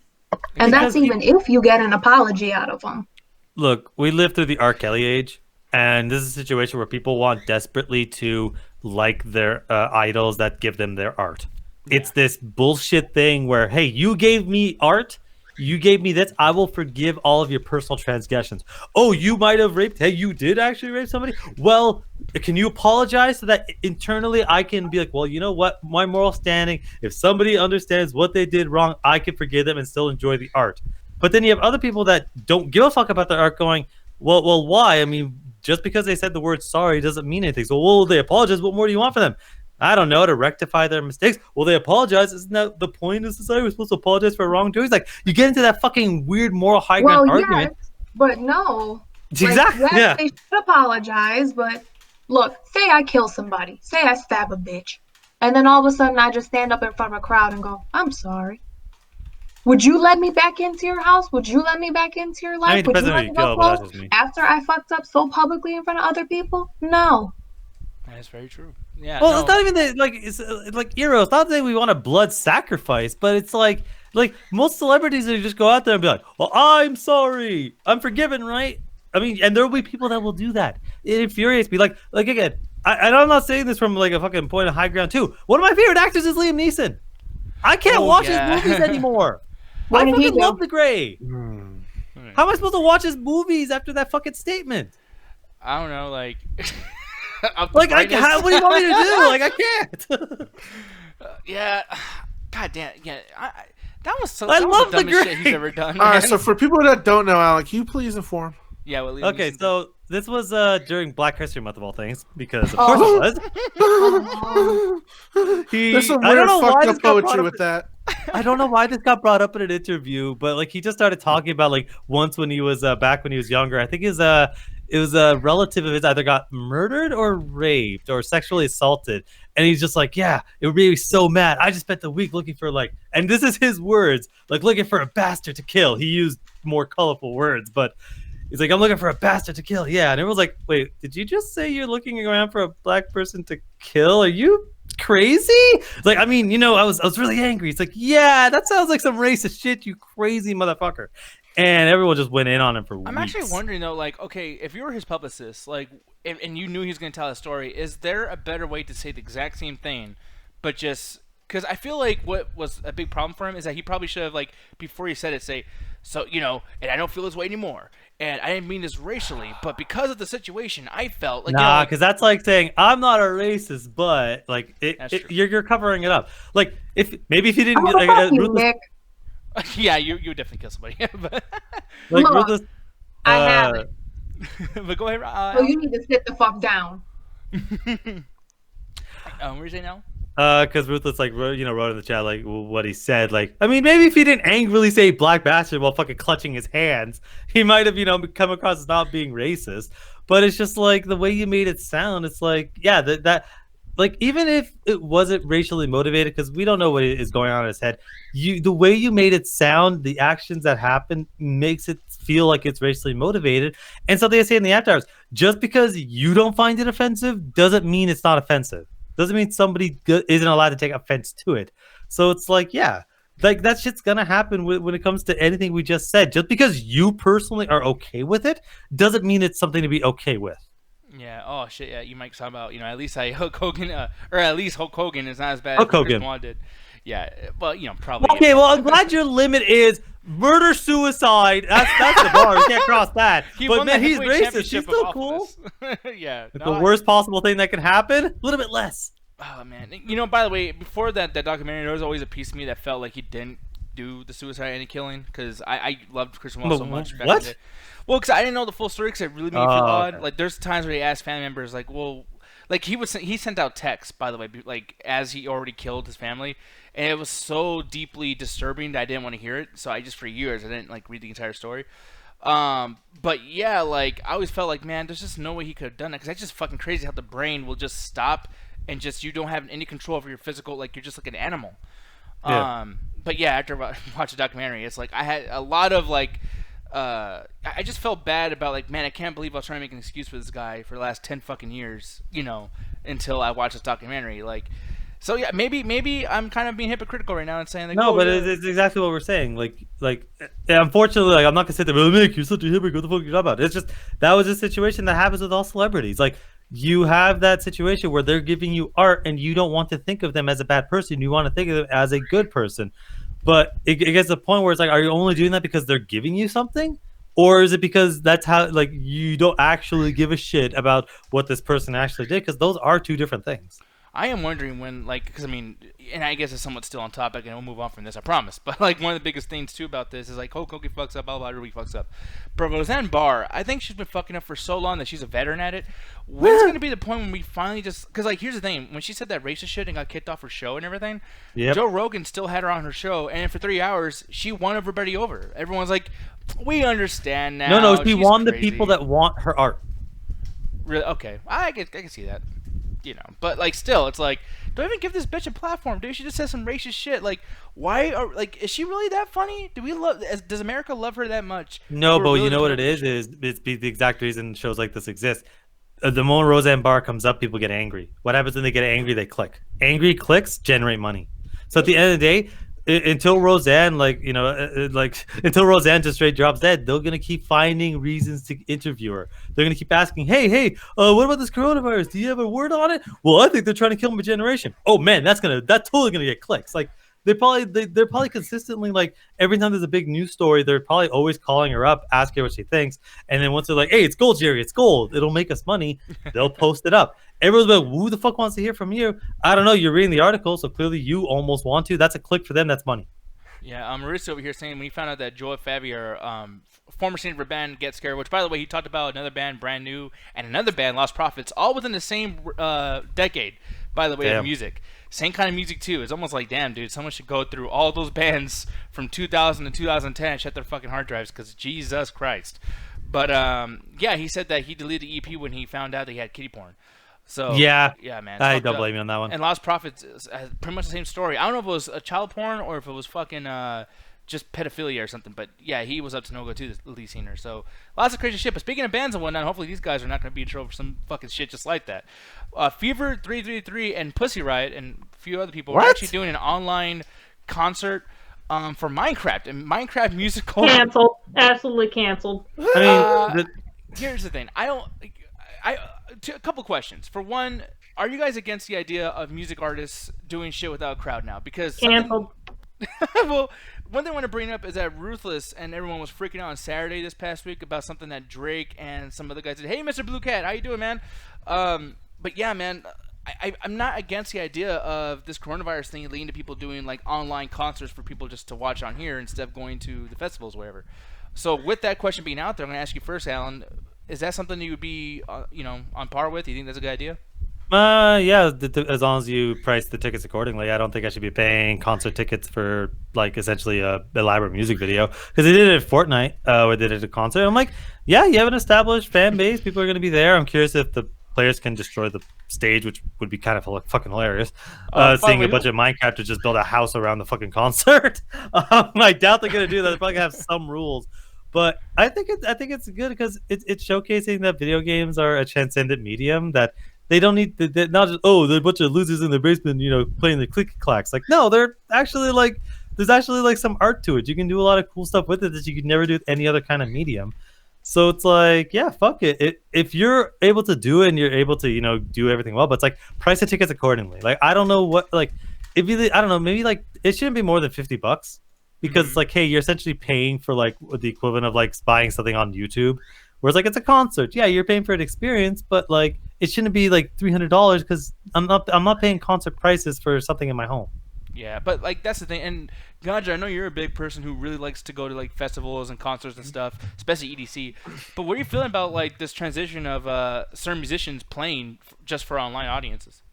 And that's even if you get an apology out of them. Look, we lived through the R. Kelly age, and this is a situation where people want desperately to like their idols that give them their art. Yeah. It's this bullshit thing where, hey, you gave me art, you gave me this, I will forgive all of your personal transgressions. Oh, you might have raped, hey, you did actually rape somebody? Well, can you apologize so that internally I can be like, well, you know what, my moral standing, if somebody understands what they did wrong, I can forgive them and still enjoy the art. But then you have other people that don't give a fuck about their art going, well, why? I mean, just because they said the word sorry doesn't mean anything. So, well, they apologize. What more do you want from them? I don't know, to rectify their mistakes. Well, they apologize. Isn't that the point of society? We're supposed to apologize for wrongdoings. Like, you get into that fucking weird moral high ground argument. Yes, but no. Exactly. Like, yes, they should apologize, but look, say I kill somebody. Say I stab a bitch. And then all of a sudden I just stand up in front of a crowd and go, I'm sorry. Would you let me back into your house? Would you let me back into your life? I mean, Would you let me go close after I fucked up so publicly in front of other people? No. That's very true. Yeah. Well, it's not even it's like Eero. It's not that we want a blood sacrifice, but it's like most celebrities that just go out there and be like, "Well, I'm sorry, I'm forgiven," right? I mean, and there will be people that will do that. It infuriates me. Like again, I'm not saying this from like a fucking point of high ground too. One of my favorite actors is Liam Neeson. I can't watch his movies anymore. I fucking love The Gray. How am I supposed to watch his movies after that fucking statement? I don't know, like... what do you want me to do? Like, I can't. Yeah. God damn. Yeah. That was I love the dumbest shit he's ever done. All right, so for people that don't know, Alec, can you please inform? Yeah, well, okay, so this was during Black History Month of all things, because of course it was. There's some weird fucked up poetry with that. I don't know why this got brought up in an interview, but like he just started talking about like once when he was back when he was younger. I think it was a relative of his either got murdered or raped or sexually assaulted, and he's just like, yeah, it made me so mad. I just spent the week looking for like, and this is his words, like looking for a bastard to kill. He used more colorful words, but he's like, I'm looking for a bastard to kill. Yeah, and everyone's like, wait, did you just say you're looking around for a black person to kill? Are you crazy? Like, I mean, you know, I was really angry. It's like, yeah, that sounds like some racist shit, you crazy motherfucker. And everyone just went in on him for weeks. I'm actually wondering though, like, okay, if you were his publicist, like, and you knew he was going to tell a story, is there a better way to say the exact same thing, but just because I feel like what was a big problem for him is that he probably should have, like, before he said it, say, so, you know, and I don't feel this way anymore. And I didn't mean this racially, but because of the situation, I felt like... Nah, because that's like saying, I'm not a racist, but, like, you're covering it up. Like, if you didn't... Nick. Yeah, you would definitely kill somebody. But, like, look, Ruthless, I have it. But go ahead. So you need to sit the fuck down. What are you saying now? Because Ruthless, like, wrote in the chat, like, what he said. Like, I mean, maybe if he didn't angrily say black bastard while fucking clutching his hands, he might have, come across as not being racist. But it's just, like, the way you made it sound, it's like, yeah, that like, even if it wasn't racially motivated, because we don't know what is going on in his head, the way you made it sound, the actions that happen, makes it feel like it's racially motivated. And something I say in the after hours, just because you don't find it offensive doesn't mean it's not offensive. Doesn't mean somebody isn't allowed to take offense to it. So it's like, yeah, like that shit's gonna happen when it comes to anything we just said. Just because you personally are okay with it doesn't mean it's something to be okay with. Yeah. Oh shit. Yeah. You might talk about, at least Hulk Hogan, or at least Hulk Hogan is not as bad as Chris Benoit did. Yeah. Well, probably. Okay. Well, I'm glad your limit is murder, suicide. That's the bar. You can't cross that. But man, he's racist. He's still cool. Yeah. The worst possible thing that can happen. A little bit less. Oh man. By the way, before that documentary, there was always a piece of me that felt like he didn't do the suicide and killing, because I loved Chris Benoit so much. Back in the day. Well, because I didn't know the full story, because it really made me feel odd. Okay. Like, there's times where he asked family members, like, well, like, he sent out texts, by the way, like, as he already killed his family, and it was so deeply disturbing that I didn't want to hear it, so I just, for years, I didn't, like, read the entire story. But, yeah, like, I always felt like, man, there's just no way he could have done that, because that's just fucking crazy how the brain will just stop, and just, you don't have any control over your physical, like, you're just like an animal. Yeah. But, yeah, after I watched the documentary, it's like, I had a lot of, like, I just felt bad about like, man, I can't believe I was trying to make an excuse for this guy for the last 10 fucking years, until I watched this documentary. Like, so yeah, maybe I'm kind of being hypocritical right now and saying like, no, but yeah. it's exactly what we're saying. Like, unfortunately, like I'm not gonna sit there, well, Nick, you're such a hypocrite. What the fuck are you talking about? It's just that was a situation that happens with all celebrities. Like, you have that situation where they're giving you art, and you don't want to think of them as a bad person. You want to think of them as a good person. But it gets to the point where it's like, are you only doing that because they're giving you something? Or is it because that's how, like, you don't actually give a shit about what this person actually did? Because those are two different things. I am wondering when, like, because I mean, and I guess it's somewhat still on topic, and we'll move on from this, I promise. But like, one of the biggest things too about this is like, Koki fucks up, blah blah, Ruby fucks up. But Roseanne Barr, I think she's been fucking up for so long that she's a veteran at it. When's gonna be the point when we finally just? Because like, here's the thing: when she said that racist shit and got kicked off her show and everything, Joe Rogan still had her on her show, and for 3 hours, she won everybody over. Everyone's like, we understand now. No, she won the people that want her art. Really? Okay, I can see that. But like, still, it's like, don't even give this bitch a platform, dude. She just says some racist shit. Like, why are like, is she really that funny? Does America love her that much? No, but you know what it is it's the exact reason shows like this exist. The moment Roseanne Barr comes up, people get angry. What happens when they get angry? They click. Angry clicks generate money. So at the end of the day, until Roseanne, until Roseanne just straight drops dead, they're gonna keep finding reasons to interview her. They're gonna keep asking, hey, what about this coronavirus? Do you have a word on it? Well, I think they're trying to kill my generation. Oh man, that's totally gonna get clicks. Like, they're probably consistently, like, every time there's a big news story, they're probably always calling her up, asking her what she thinks, and then once they're like, hey, it's gold, Jerry, it's gold, it'll make us money, they'll post it up. Everyone's like, who the fuck wants to hear from you? I don't know, you're reading the article, so clearly you almost want to. That's a click for them, that's money. Yeah, Marissa over here saying when he found out that Joe Fabier, former singer of a band, Get Scared, which, by the way, he talked about another band, Brand New, and another band, Lost Prophets, all within the same decade, by the way, of music. Same kind of music, too. It's almost like, damn, dude, someone should go through all those bands from 2000 to 2010 and shut their fucking hard drives, because Jesus Christ. But, yeah, he said that he deleted the EP when he found out that he had kitty porn. So yeah, man. I don't blame you on that one. And Lost Prophets has pretty much the same story. I don't know if it was a child porn or if it was fucking just pedophilia or something. But yeah, he was up to no good too, the lead singer. So lots of crazy shit. But speaking of bands and whatnot, hopefully these guys are not going to be in trouble for some fucking shit just like that. Fever 333 and Pussy Riot and a few other people are actually doing an online concert for Minecraft and Minecraft musical. Canceled. Absolutely canceled. I mean, here's the thing. A couple questions. For one, are you guys against the idea of music artists doing shit without a crowd now? Because canceled. Well, one thing I want to bring up is that Ruthless and everyone was freaking out on Saturday this past week about something that Drake and some other guys did. Hey, Mr. Blue Cat, how you doing, man? But yeah, man, I'm not against the idea of this coronavirus thing leading to people doing like online concerts for people just to watch on here instead of going to the festivals or whatever. So with that question being out there, I'm going to ask you first, Alan. Is that something you would be, on par with? Do you think that's a good idea? Yeah, as long as you price the tickets accordingly. I don't think I should be paying concert tickets for, like, essentially a elaborate music video. Because they did it at Fortnite, where they did a concert. I'm like, yeah, you have an established fan base. People are going to be there. I'm curious if the players can destroy the stage, which would be kind of fucking hilarious. Seeing a bunch of Minecrafters just build a house around the fucking concert. I doubt they're going to do that. They're probably going to have some rules. But I think it's good because it's showcasing that video games are a transcendent medium that they don't need not just they're a bunch of losers in their basement, playing the click clacks. Like, no, they're actually there's actually some art to it. You can do a lot of cool stuff with it that you could never do with any other kind of medium. So it's like, yeah, fuck it. If you're able to do it and you're able to do everything well, but it's like price the tickets accordingly. Like, I don't know what I don't know, maybe it shouldn't be more than $50. Because it's like, hey, you're essentially paying for the equivalent of buying something on YouTube, whereas it's a concert. Yeah, you're paying for an experience, but it shouldn't be $300 because I'm not paying concert prices for something in my home. Yeah, but that's the thing. And Ganja, I know you're a big person who really likes to go to festivals and concerts and stuff, especially EDC. But what are you feeling about this transition of certain musicians playing just for online audiences?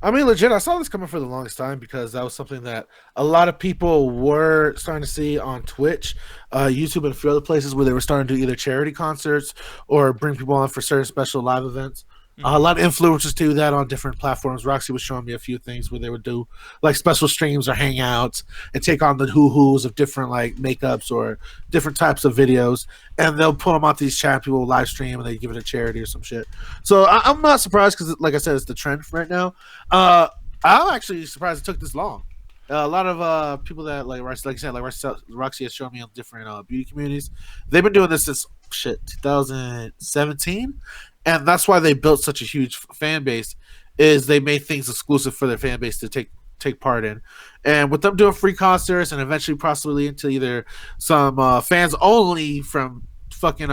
I mean, legit, I saw this coming for the longest time because that was something that a lot of people were starting to see on Twitch, YouTube, and a few other places where they were starting to do either charity concerts or bring people on for certain special live events. A lot of influencers do that on different platforms. Roxy was showing me a few things where they would do like special streams or hangouts and take on the who's of different like makeups or different types of videos, and they'll put them out to these chat people live stream and they give it a charity or some shit. So I'm not surprised because, like I said, it's the trend right now. I'm actually surprised it took this long. A lot of people that like you said, like Roxy has shown me on different beauty communities. They've been doing this since 2017. And that's why they built such a huge fan base. Is they made things exclusive for their fan base to take part in, and with them doing free concerts and eventually possibly into either some fans only from fucking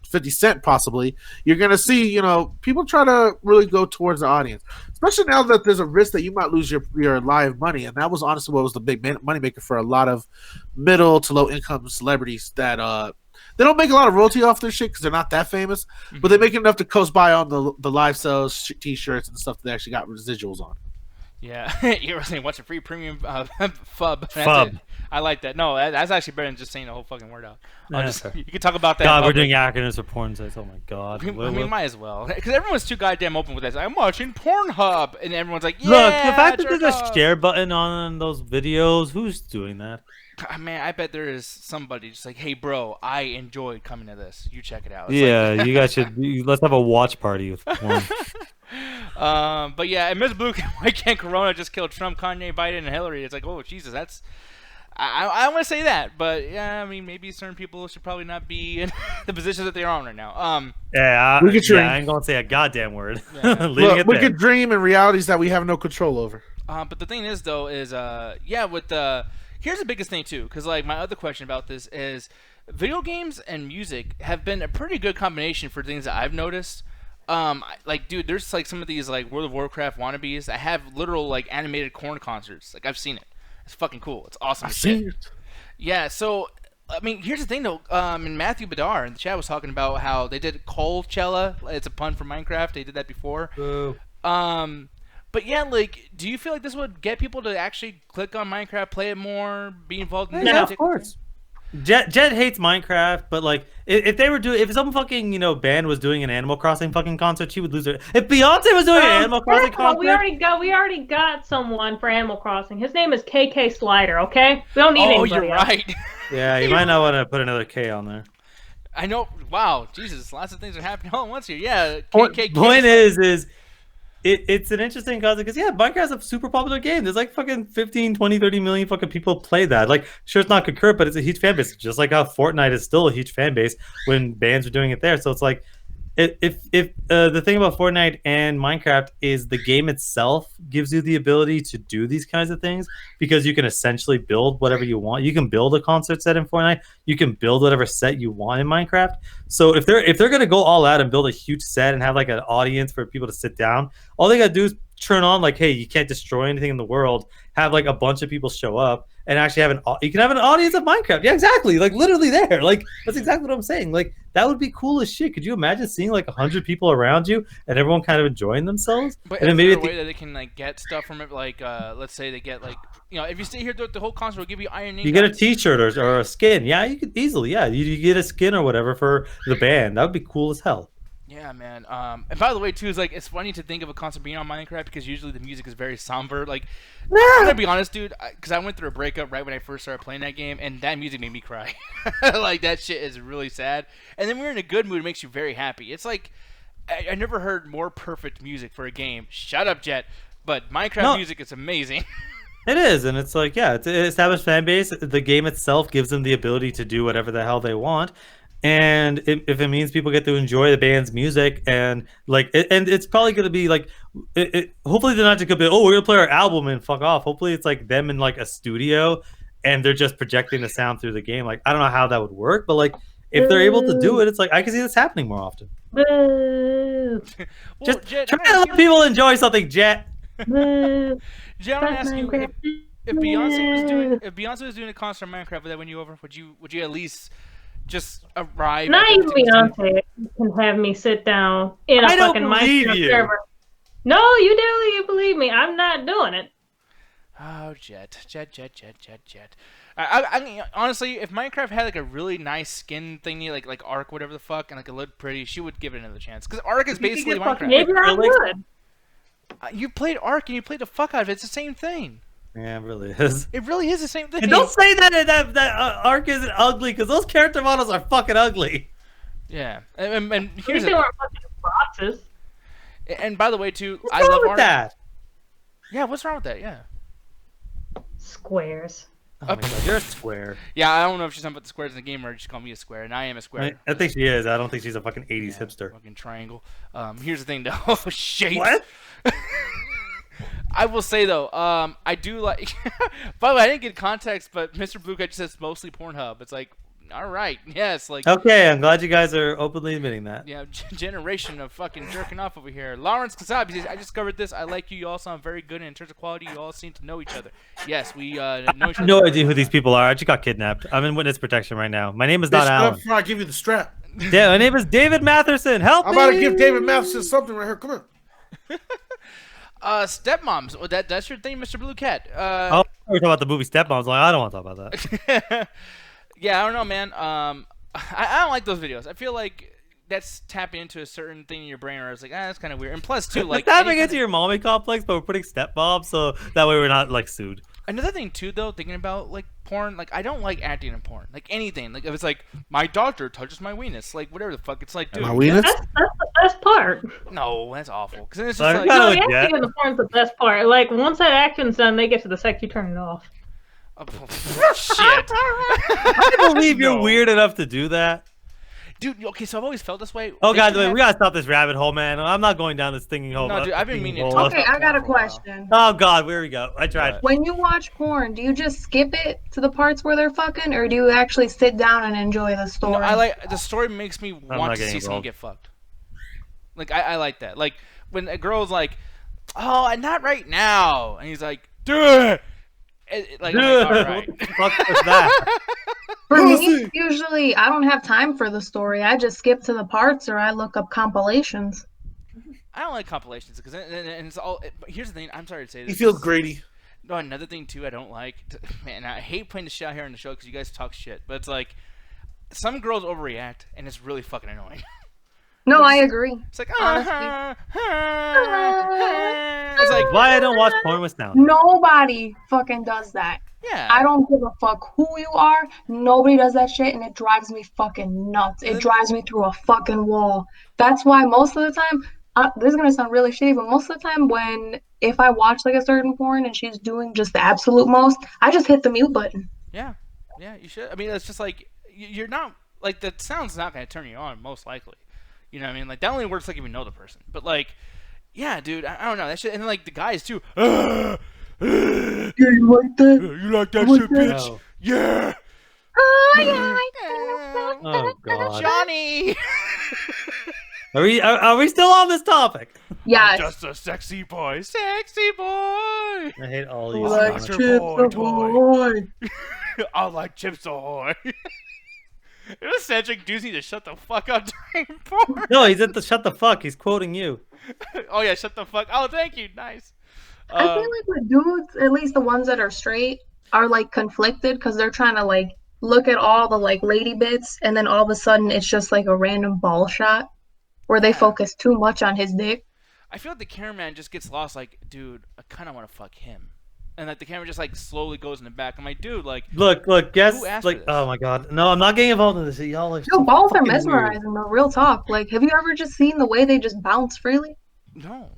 50 Cent possibly, you're gonna see people try to really go towards the audience, especially now that there's a risk that you might lose your live money, and that was honestly what was the big money maker for a lot of middle to low income celebrities that they don't make a lot of royalty off their shit because they're not that famous, but they make enough to coast by on the live sales, t-shirts, and stuff that they actually got residuals on. Yeah, you were saying what's a free premium fub? I like that. No, that's actually better than just saying the whole fucking word out. You can talk about that. God, we're doing acronyms for porn sites. Oh my god. We might as well, because everyone's too goddamn open with this. I'm watching Pornhub, and everyone's like, yeah. Look, the fact that there's a share button on those videos, who's doing that? Man, I bet there is somebody just like, hey, bro, I enjoyed coming to this. You check it out. It's you guys should. Let's have a watch party with porn. But yeah, and Ms. Blue, why can't Corona just kill Trump, Kanye, Biden, and Hillary? It's like, oh, Jesus, that's... I want to say that, but yeah, I mean, maybe certain people should probably not be in the positions that they're on right now. I ain't going to say a goddamn word. Yeah. Look, we could dream in realities that we have no control over. But the thing is, though, is, here's the biggest thing, too, because, like, my other question about this is video games and music have been a pretty good combination for things that I've noticed. Like, dude, there's, like, some of these, like, World of Warcraft wannabes that have literal, like, animated corn concerts. Like, I've seen it. It's fucking cool. It's awesome. I've seen it. Yeah, so, I mean, here's the thing, though. And Matthew Badar in the chat was talking about how they did Coalchella. It's a pun for Minecraft. They did that before. Boo. But yeah, like, do you feel like this would get people to actually click on Minecraft, play it more, be involved in the of course. Jet hates Minecraft, but like, if some fucking band was doing an Animal Crossing fucking concert, she would lose her. If Beyonce was doing an Animal Crossing concert, we already got someone for Animal Crossing. His name is KK Slider. Okay, we don't need anybody. Oh, you're right. Yeah, you might not want to put another K on there. I know. Wow, Jesus, lots of things are happening all at once here. Yeah. Point is. It's an interesting concept because Minecraft's a super popular game. There's like fucking 15, 20, 30 million fucking people play that. Like, sure, it's not concurrent, but it's a huge fan base. Just like how Fortnite is still a huge fan base when bands are doing it there. So it's like, if the thing about Fortnite and Minecraft is the game itself gives you the ability to do these kinds of things because you can essentially build whatever you want. You can build a concert set in Fortnite. You can build whatever set you want in Minecraft. So if they're gonna go all out and build a huge set and have like an audience for people to sit down, all they gotta do is turn on like, hey, you can't destroy anything in the world. Have like a bunch of people show up and actually you can have an audience of Minecraft. Yeah, exactly. Like literally there. Like that's exactly what I'm saying. Like that would be cool as shit. Could you imagine seeing like 100 people around you and everyone kind of enjoying themselves? But and then maybe a way that they can like get stuff from it, like let's say they get like if you stay here throughout the whole concert, we'll give you Iron Ingots. You get a T-shirt or a skin. Yeah, you could easily. Yeah, you get a skin or whatever for the band. That would be cool as hell. Yeah, man. And by the way, too, it's funny to think of a concert being on Minecraft because usually the music is very somber. Like, I'm gonna be honest, dude, because I went through a breakup right when I first started playing that game, and that music made me cry. Like, that shit is really sad. And then when you're in a good mood, it makes you very happy. It's like, I never heard more perfect music for a game. Shut up, Jet. But Minecraft music is amazing. It is, and it's like, it's an established fan base. The game itself gives them the ability to do whatever the hell they want. And if it means people get to enjoy the band's music and like and it's probably going to be like hopefully they're not just going to be we're going to play our album and fuck off. Hopefully it's like them in like a studio and they're just projecting the sound through the game. Like I don't know how that would work, but like if they're able to do it, it's like I can see this happening more often. Just Jet, try to let people enjoy something, Jet. Jet, I'm asking you if Beyonce was doing a concert on Minecraft, would that win you over? Would you at least just arrive? Not even Beyonce can have me sit down in a fucking Minecraft server. No, you do. You believe me. I'm not doing it. Oh, Jet. I honestly, if Minecraft had like a really nice skin thingy, like Ark, whatever the fuck, and like it looked pretty, she would give it another chance. Because Ark is basically Minecraft. Maybe I'm good. You played Ark and you played the fuck out of it. It's the same thing. Yeah, it really is. It really is the same thing. And don't say that Ark isn't ugly, because those character models are fucking ugly. Yeah, and here's they weren't fucking boxes. And by the way, too, What's wrong with that? Yeah, what's wrong with that? Yeah. Squares. Oh my God, you're a square. Yeah, I don't know if she's talking about the squares in the game or just call me a square, and I am a square. I think she is. I don't think she's a fucking 80s hipster. Fucking triangle. Here's the thing, though. Oh, shit. What? I will say, though, I do like... By the way, I didn't get context, but Mr. Blue Cat just says mostly Pornhub. It's like, all right, yes. Like. Okay, I'm glad you guys are openly admitting that. Yeah, generation of fucking jerking off over here. Lawrence Kassab says, I discovered this. I like you. You all sound very good. And in terms of quality, you all seem to know each other. Yes, we know each other. I have no idea who these people are. I just got kidnapped. I'm in witness protection right now. My name is not Alan. Before I give you the strap. Yeah, my name is David Matherson. Help me! I'm about to give David Matherson something right here. Come on. Stepmoms. Well, that's your thing, Mr. Blue Cat. Oh, we're talking about the movie Stepmoms. Like, I don't want to talk about that. Yeah, I don't know, man. I don't like those videos. I feel like that's tapping into a certain thing in your brain where it's like, that's kind of weird. And plus, too, like... tapping into your mommy complex, but we're putting stepmom, so that way we're not, like, sued. Another thing, too, though, thinking about, like, porn, like, I don't like acting in porn. Like, anything. Like, if it's like, my doctor touches my weenus. Like, whatever the fuck. It's like, dude... My weenus? That's the best part. No, that's awful. Because then it's just like... No, acting in the porn's the best part. Like, once that action's done, they get to the sex, you turn it off. Oh, shit. I believe you're weird enough to do that. Dude, okay, so I've always felt this way. Oh, God, we gotta stop this rabbit hole, man. I'm not going down this thinking hole. No, dude, I've been meaning to talk. Okay, I got a question. Oh, God, here we go. I tried. When you watch porn, do you just skip it to the parts where they're fucking, or do you actually sit down and enjoy the story? No, I like... The story makes me want to see someone get fucked. Like, I like that. Like, when a girl's like, oh, not right now. And he's like, dude... Like, all right. What the fuck was that? For me, usually I don't have time for the story. I just skip to the parts or I look up compilations. I don't like compilations because and it's all. But here's the thing. I'm sorry to say this. He feels Grady. No, another thing too. I don't like. Man, I hate putting the shit out here on the show because you guys talk shit. But it's like some girls overreact and it's really fucking annoying. No, I agree. It's like, it's like, why I don't watch porn with sound? Nobody fucking does that. Yeah. I don't give a fuck who you are. Nobody does that shit, and it drives me fucking nuts. It drives me through a fucking wall. That's why most of the time, this is gonna sound really shitty, but most of the time if I watch like a certain porn and she's doing just the absolute most, I just hit the mute button. Yeah, you should. I mean, it's just like you're not like the sound's not gonna turn you on most likely. You know what I mean? Like, that only works like if you know the person. But, like, yeah, dude, I don't know. That shit, and then, like, the guys, too. Yeah, you like that? You like that shit, bitch? No. Yeah! Oh, yeah. Oh, God. Johnny! Are we still on this topic? Yeah. Just a sexy boy. Sexy boy! I hate all these. I like Chips Ahoy. I like Chips Ahoy. It was Cedric Doozy to shut the fuck up during porn. No, he's at the shut the fuck. He's quoting you. Oh, yeah, shut the fuck. Oh, thank you. Nice. I feel like with dudes, at least the ones that are straight, are like conflicted because they're trying to like look at all the like lady bits and then all of a sudden it's just like a random ball shot where they focus too much on his dick. I feel like the cameraman just gets lost like, dude, I kind of want to fuck him. And like the camera just like slowly goes in the back. I'm like, dude, like look, guess like, oh my god, no, I'm not getting involved in this. Y'all like, no, balls are mesmerizing. The real talk. Like, have you ever just seen the way they just bounce freely? No.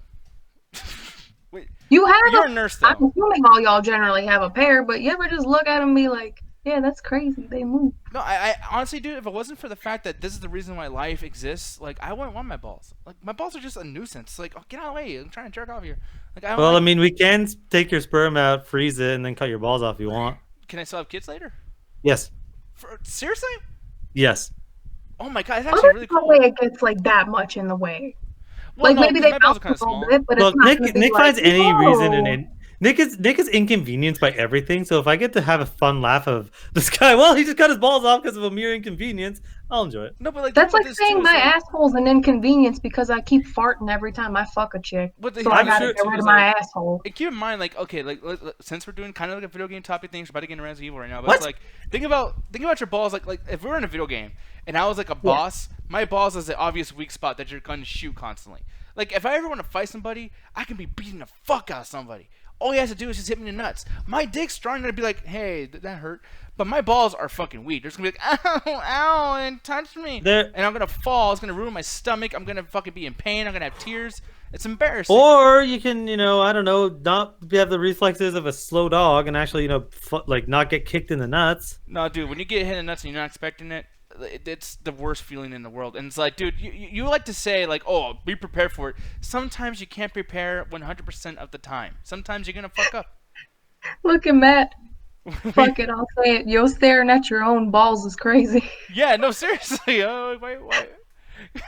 Wait, you have you're a nurse though. I'm assuming all y'all generally have a pair, but you ever just look at them and be like, yeah, that's crazy. They move. No, I honestly, dude, if it wasn't for the fact that this is the reason why life exists, like I wouldn't want my balls. Like my balls are just a nuisance. Like, oh, get out of the way. I'm trying to jerk off here. Like, I mean, we can take your sperm out, freeze it, and then cut your balls off if you want. Can I still have kids later? Yes. Seriously? Yes. Oh my god, it's actually really cool. No way it gets like that much in the way. Well, like maybe they bounce kind of small. bit, but look, it's not Nick finds any reason Nick is inconvenienced by everything. So if I get to have a fun laugh of this guy, well, he just cut his balls off because of a mere inconvenience, I'll enjoy it. No, but like that's like saying my asshole's an inconvenience because I keep farting every time I fuck a chick. So I gotta get rid of my asshole. Keep in mind, like, okay, like since we're doing kind of like a video game topic thing, we're about to get into Resident Evil right now. But it's like, think about your balls. Like if we were in a video game and I was like a boss, my balls is the obvious weak spot that you're gonna shoot constantly. Like if I ever want to fight somebody, I can be beating the fuck out of somebody. All he has to do is just hit me in the nuts. My dick's strong to be like, hey, that hurt. But my balls are fucking weak. They're just gonna be like, ow, and touch me. And I'm gonna fall. It's gonna ruin my stomach. I'm gonna fucking be in pain. I'm gonna have tears. It's embarrassing. Or you can, I don't know, not have the reflexes of a slow dog and actually, like not get kicked in the nuts. No, dude, when you get hit in the nuts and you're not expecting it, it's the worst feeling in the world. And it's like, dude, you like to say like, oh, be prepared for it. Sometimes you can't prepare 100% of the time. Sometimes you're gonna fuck up. Look at Matt. Fuck it, I'll say it. Yo, staring at your own balls is crazy. Yeah, no, seriously. Wait.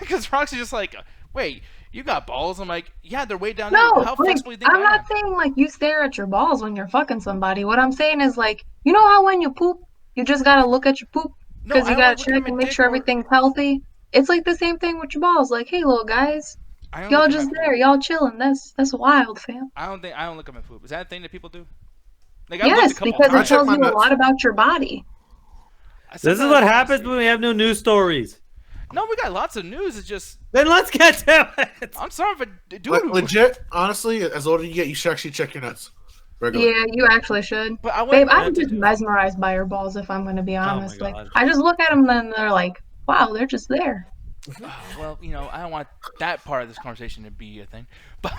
Because Roxy's just like, wait, you got balls? I'm like, yeah, they're way down there. How flexible do you think I'm not saying like you stare at your balls when you're fucking somebody. What I'm saying is like, you know how when you poop, you just gotta look at your poop? Because you gotta check and make sure everything's healthy. It's like the same thing with your balls. Like, hey, little guys, y'all just there, y'all chilling. That's wild, fam. I don't look at my poop. Is that a thing that people do? Like, yes, because it tells you a lot about your body. This is what happens when we have no news stories. No, we got lots of news. It's just then let's get to it. I'm sorry for doing legit. Honestly, as older you get, you should actually check your nuts. Regular. Yeah, you actually should. But Babe, I'm just mesmerized by your balls, if I'm going to be honest. Like, I just look at them and they're like, wow, they're just there. Well, I don't want that part of this conversation to be a thing. But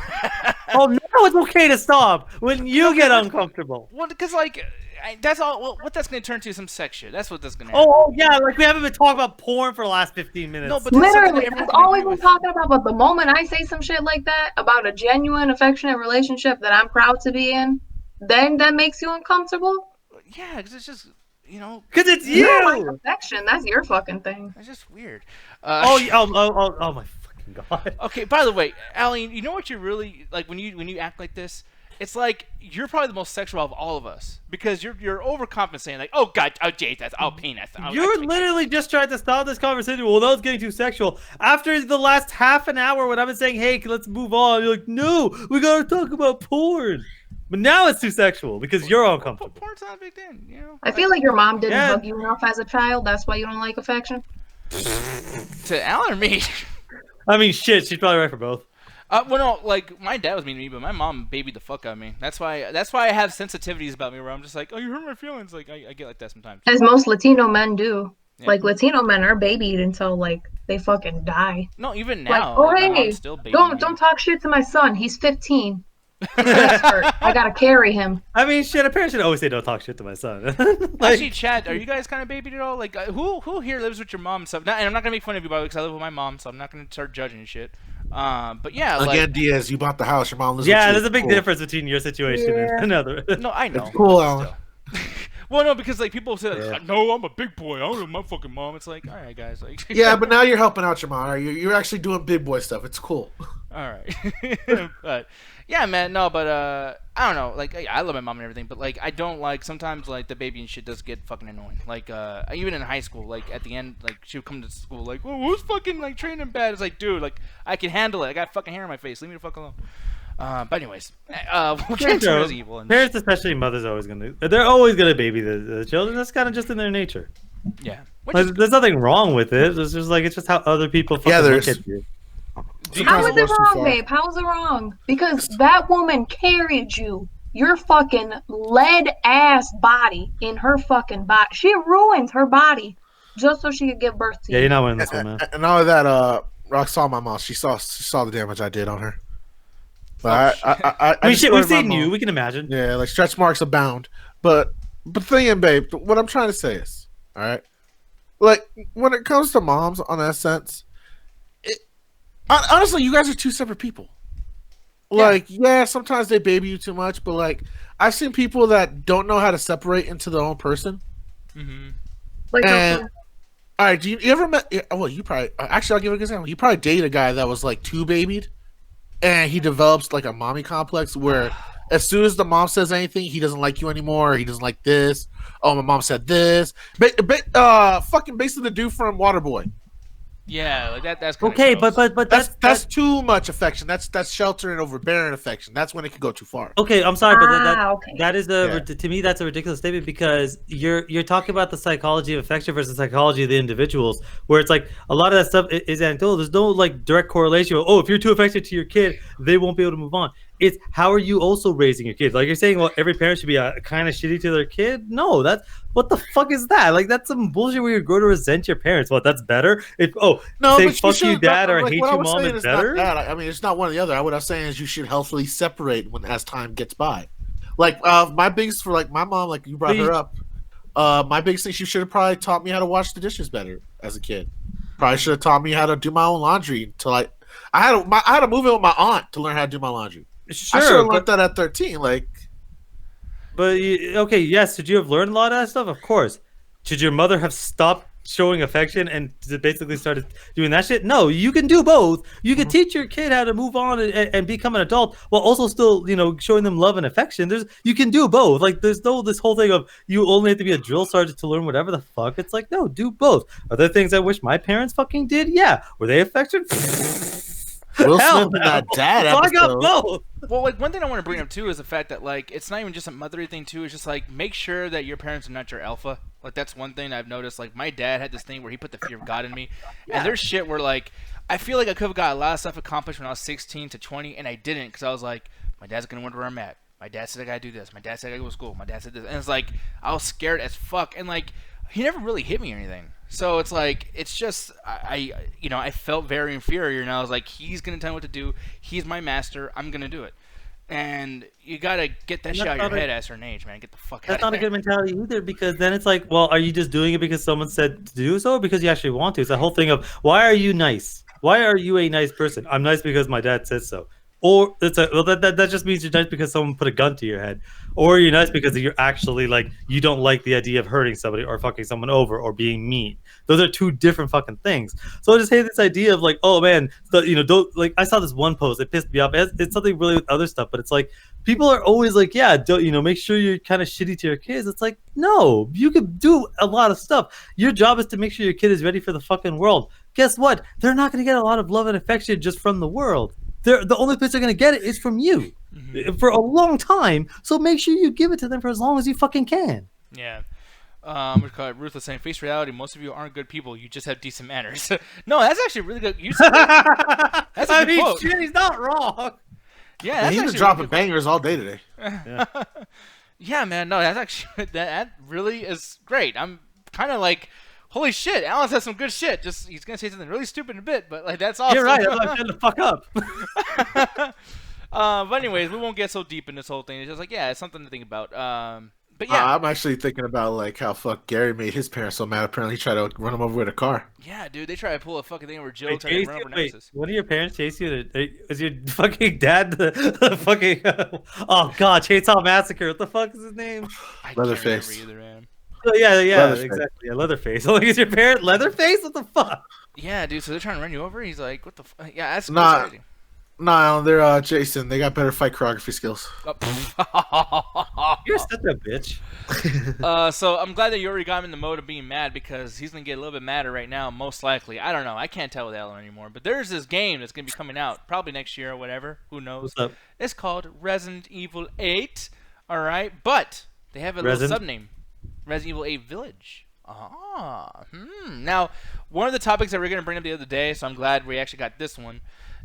oh, now it's okay to stop when you get uncomfortable. Well, because that's all. Well, what that's going to turn to is some sex shit. That's what that's going to happen. Oh yeah, like we haven't been talking about porn for the last 15 minutes. No, but literally, that's all we've been talking about. But the moment I say some shit like that about a genuine, affectionate relationship that I'm proud to be in, then that makes you uncomfortable. Yeah, because it's just. Because it's you. Like affection. That's your fucking thing. It's just weird. Oh my fucking god. Okay. By the way, Allie, you know what you're really like when you act like this? It's like you're probably the most sexual of all of us because you're overcompensating. Like, oh god, oh Jay, that's penis. You're literally just trying to stop this conversation. Well, that was getting too sexual. After the last half an hour, when I've been saying, hey, let's move on, you're like, no, we gotta talk about porn. But now it's too sexual because you're uncomfortable. Porn's not a big thing, I feel like your mom didn't hug you enough as a child. That's why you don't like affection. To Alan or me? I mean, shit. She's probably right for both. Well, no, like my dad was mean to me, but my mom babied the fuck out of me. That's why I have sensitivities about me where I'm just like, oh, you hurt my feelings. Like I get like that sometimes. As most Latino men do. Yeah. Like Latino men are babied until like they fucking die. No, even now. Like, oh hey, don't talk shit to my son. He's 15. I gotta carry him. I mean, shit. A parent should always say, "Don't talk shit to my son." Actually, Chad, are you guys kind of babied at all? Like, who here lives with your mom and stuff? And I'm not gonna make fun of you, by the way, because I live with my mom, so I'm not gonna start judging and shit. But yeah, again, Diaz, you bought the house. Your mom lives. Yeah, there's a big difference between your situation and another. No, I know. It's cool, Alan. Well, no, because like people say, like, no, I'm a big boy. I don't know my fucking mom. It's like, all right, guys, like. Yeah, but now you're helping out your mom. Right? You're actually doing big boy stuff. It's cool. All right, but yeah, man, no, but I don't know. Like, I love my mom and everything, but like, I don't like sometimes like the baby and shit does get fucking annoying. Like, even in high school, like at the end, like she would come to school like, well, who's fucking like training bad? It's like, dude, like I can handle it. I got fucking hair on my face. Leave me the fuck alone. But anyways, we'll get into Resident Evil. Parents, especially mothers, they're always gonna baby the children. That's kind of just in their nature. Yeah, like, there's nothing wrong with it. It's just like it's just how other people fucking look at you. How is it wrong, babe? How is it wrong? Because that woman carried you, your fucking lead ass body in her fucking body. She ruined her body just so she could give birth to you. Yeah, you're not winning this one, man. And all of that, Rock saw my mom. She saw the damage I did on her. But I mean, shit, we've seen you. We can imagine. Yeah, like stretch marks abound. But the thing is, babe, what I'm trying to say is, all right, like when it comes to moms on that sense, honestly, you guys are two separate people. Like, yeah, sometimes they baby you too much, but like I've seen people that don't know how to separate into their own person. Mm-hmm. Like, all right, you ever met? Well, you probably actually I'll give you an example. You probably dated a guy that was like too babied. And he develops like a mommy complex where As soon as the mom says anything, he doesn't like you anymore. He doesn't like this. Oh, my mom said this. Fucking basically the dude from Waterboy. Yeah, like that's kind okay, of but that's too much affection. That's sheltering overbearing affection. That's when it could go too far. Okay, I'm sorry, but okay. that is to me that's a ridiculous statement because you're talking about the psychology of affection versus the psychology of the individuals, where it's like a lot of that stuff is anecdotal. There's no like direct correlation. Oh, if you're too affectionate to your kid, they won't be able to move on. It's how are you also raising your kids? Like you're saying, well, every parent should be kind of shitty to their kid. No, that's what the fuck is that? Like that's some bullshit where you grow to resent your parents. What? That's better? Saying fuck you, dad, or hate you, mom is better. I mean, it's not one or the other. What I'm saying is you should healthily separate as time gets by. Like my biggest for like my mom, like you brought her up. My biggest thing, she should have probably taught me how to wash the dishes better as a kid. Probably should have taught me how to do my own laundry until I had to move in with my aunt to learn how to do my laundry. Sure, I should have learned that at 13. Like, but okay, yes. Should you have learned a lot of that stuff? Of course. Should your mother have stopped showing affection and basically started doing that shit? No, you can do both. You can teach your kid how to move on and become an adult while also still, showing them love and affection. You can do both. Like, there's no this whole thing of you only have to be a drill sergeant to learn whatever the fuck. It's like, no, do both. Are there things I wish my parents fucking did? Yeah. Were they affectionate? Will Smith and that dad episode. I got both. Well, like one thing I want to bring up too is the fact that like it's not even just a motherly thing too. It's just like make sure that your parents are not your alpha. Like that's one thing I've noticed. Like my dad had this thing where he put the fear of God in me, and there's shit where like I feel like I could have got a lot of stuff accomplished when I was 16 to 20, and I didn't because I was like, my dad's gonna wonder where I'm at. My dad said I gotta do this. My dad said I gotta go to school. My dad said this, and it's like I was scared as fuck, and like he never really hit me or anything. So it's like it's just I felt very inferior, and I was like, he's gonna tell me what to do. He's my master. I'm gonna do it. And you gotta get that shit out of your head at a certain age, man. Get the fuck out of here. That's not a good mentality either, because then it's like, well, are you just doing it because someone said to do so, or because you actually want to? It's the whole thing of why are you nice? Why are you a nice person? I'm nice because my dad said so. Or that just means you're nice because someone put a gun to your head, or you're nice because you're actually like you don't like the idea of hurting somebody or fucking someone over or being mean. Those are two different fucking things. So I just hate this idea of like, oh man, don't like. I saw this one post, it pissed me off. It's something really with other stuff, but it's like people are always like, yeah, don't make sure you're kind of shitty to your kids. It's like, no, you can do a lot of stuff. Your job is to make sure your kid is ready for the fucking world. Guess what? They're not going to get a lot of love and affection just from the world. The only place they're going to get it is from you for a long time. So make sure you give it to them for as long as you fucking can. Yeah. We call it Ruthless saying, face reality, most of you aren't good people. You just have decent manners. No, that's actually really good. That's a good quote. Shit, he's not wrong. Yeah, that's he's been dropping bangers all day today. Yeah, man. No, that's actually that really is great. I'm kind of like, holy shit, Alan says some good shit. Just he's gonna say something really stupid in a bit, but like that's awesome. You're right. I'm like, shut the fuck up. But anyways, we won't get so deep in this whole thing. It's just like, yeah, it's something to think about. But yeah, I'm actually thinking about like how Gary made his parents so mad. Apparently, he tried to run him over with a car. Yeah, dude, they try to pull a fucking thing where Jill tried to run over Nemesis. One of your parents chase you? Is your fucking dad the fucking? Oh god, Chainsaw Massacre. What the fuck is his name? Leatherface. Can't remember either, man. Yeah, Leatherface. exactly. Yeah, Leatherface. Like, is your parent Leatherface? What the fuck? Yeah, dude. So they're trying to run you over. He's like, what the? Yeah, that's crazy. Nah, they're Jason. They got better fight choreography skills. You're such a bitch. So I'm glad that you already got him in the mode of being mad because he's gonna get a little bit madder right now, most likely. I don't know. I can't tell with Alan anymore. But there's this game that's gonna be coming out probably next year or whatever. Who knows? What's up? It's called Resident Evil 8. All right, but they have a little subname, Resident Evil 8 Village. Now, one of the topics that we were gonna bring up the other day, so I'm glad we actually got this one,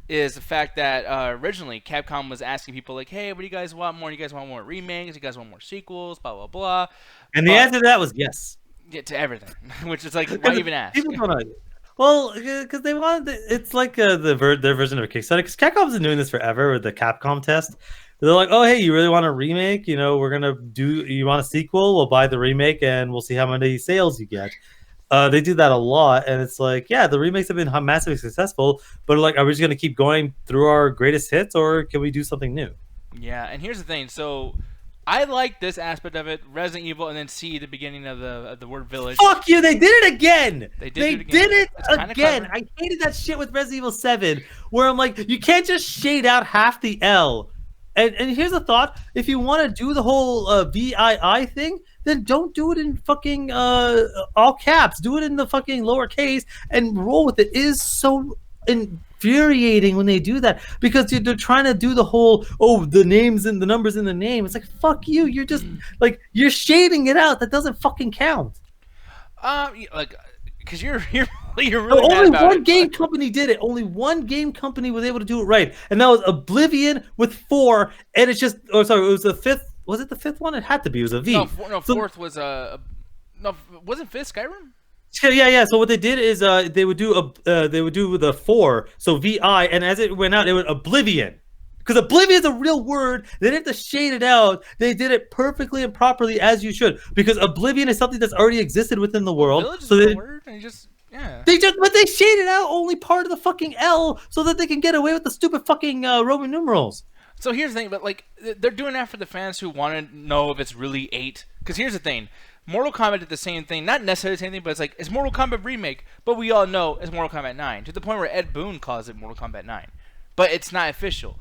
is the fact that originally Capcom was asking people like, hey, what do you guys want more? You guys want more remakes? You guys want more sequels? Blah, blah, blah. And the answer to that was yes. Yeah, to everything. Which is like, why even ask? People don't know. Well, because they wanted it's like their version of a Kickstarter. Because Capcom's been doing this forever with the Capcom test. They're like, oh, hey, you really want a remake? You want a sequel? We'll buy the remake and we'll see how many sales you get. They do that a lot, and it's like, yeah, the remakes have been massively successful, but like, are we just going to keep going through our greatest hits, or can we do something new? Yeah, and here's the thing. So, I like this aspect of it, Resident Evil, and then C, the beginning of the word village. Fuck you, they did it again! They did it again! I hated that shit with Resident Evil 7, where I'm like, you can't just shade out half the L And here's a thought: if you want to do the whole VII thing, then don't do it in fucking all caps. Do it in the fucking lowercase and roll with it. It is so infuriating when they do that because they're trying to do the whole the names and the numbers in the name. It's like, fuck you. You're just like, you're shading it out. That doesn't fucking count. Like, because you're really only one game company did it. Only one game company was able to do it right, and that was Oblivion with 4. And it's just, it was the 5th. Was it the 5th one? It had to be. It was a V. No, 4th was no, wasn't 5th Skyrim? Yeah. So what they did is they would do the 4, so VI, and as it went out, it was Oblivion. Because Oblivion is a real word. They didn't have to shade it out. They did it perfectly and properly as you should. Because Oblivion is something that's already existed within the world. Village is a word, and but they shaded out only part of the fucking L so that they can get away with the stupid fucking Roman numerals. So here's the thing, but like, they're doing that for the fans who want to know if it's really 8. Because here's the thing. Mortal Kombat did the same thing, not necessarily the same thing, but it's like, it's Mortal Kombat Remake, but we all know it's Mortal Kombat 9, to the point where Ed Boon calls it Mortal Kombat 9. But it's not official.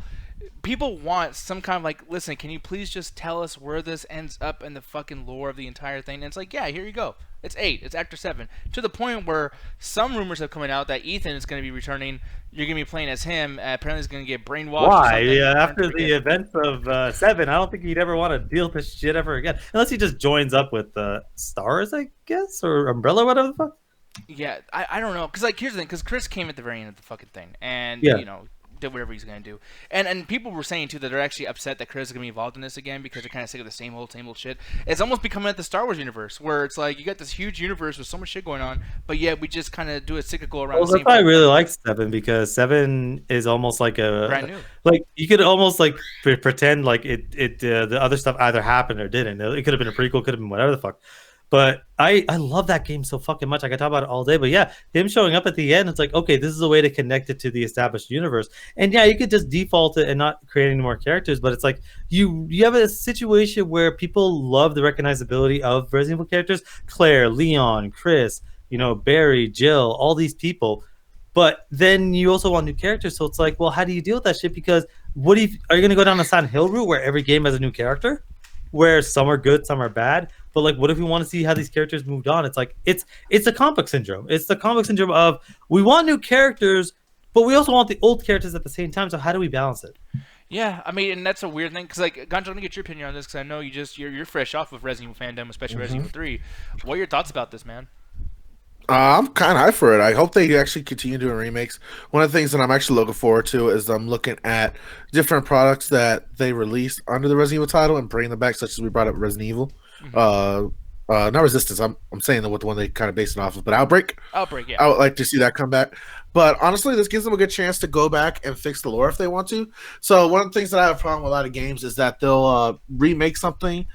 People want some kind of like, listen, can you please just tell us where this ends up in the fucking lore of the entire thing? And it's like, yeah, here you go. It's 8. It's Actor 7. To the point where some rumors have come out that Ethan is going to be returning. You're going to be playing as him. Apparently he's going to get brainwashed. Why? Yeah, after the events of 7, I don't think he'd ever want to deal with this shit ever again. Unless he just joins up with Stars, I guess, or Umbrella, whatever the fuck. Yeah, I don't know. Because like, here's the thing. Because Chris came at the very end of the fucking thing. And, you know, did whatever he's going to do. And people were saying, too, that they're actually upset that Chris is going to be involved in this again because they're kind of sick of the same old shit. It's almost becoming like the Star Wars universe, where it's like, you got this huge universe with so much shit going on, but yet we just kind of do a cyclical around the same. Well, I really like 7 because 7 is almost like a... brand new. Like, you could almost, like, pretend like the other stuff either happened or didn't. It could have been a prequel, could have been whatever the fuck. But I love that game so fucking much. I could talk about it all day. But yeah, him showing up at the end, it's like, okay, this is a way to connect it to the established universe. And yeah, you could just default it and not create any more characters. But it's like you have a situation where people love the recognizability of Resident Evil characters. Claire, Leon, Chris, Barry, Jill, all these people. But then you also want new characters. So it's like, well, how do you deal with that shit? Because are you going to go down the Silent Hill route where every game has a new character? Where some are good, some are bad. But like, what if we want to see how these characters moved on? It's like, it's a comic book syndrome. It's the comic book syndrome of, we want new characters, but we also want the old characters at the same time. So how do we balance it? Yeah, I mean, and that's a weird thing, because like, Ganjo, let me get your opinion on this, because I know you're fresh off of Resident Evil fandom, especially Resident Evil 3. What are your thoughts about this, man? I'm kind of high for it. I hope they actually continue doing remakes. One of the things that I'm actually looking forward to is I'm looking at different products that they released under the Resident Evil title and bringing them back, such as we brought up Resident Evil. Not Resistance. I'm saying the one they kind of based it off of, but Outbreak. Yeah. I would like to see that come back. But honestly, this gives them a good chance to go back and fix the lore if they want to. So one of the things that I have a problem with a lot of games is that they'll remake something,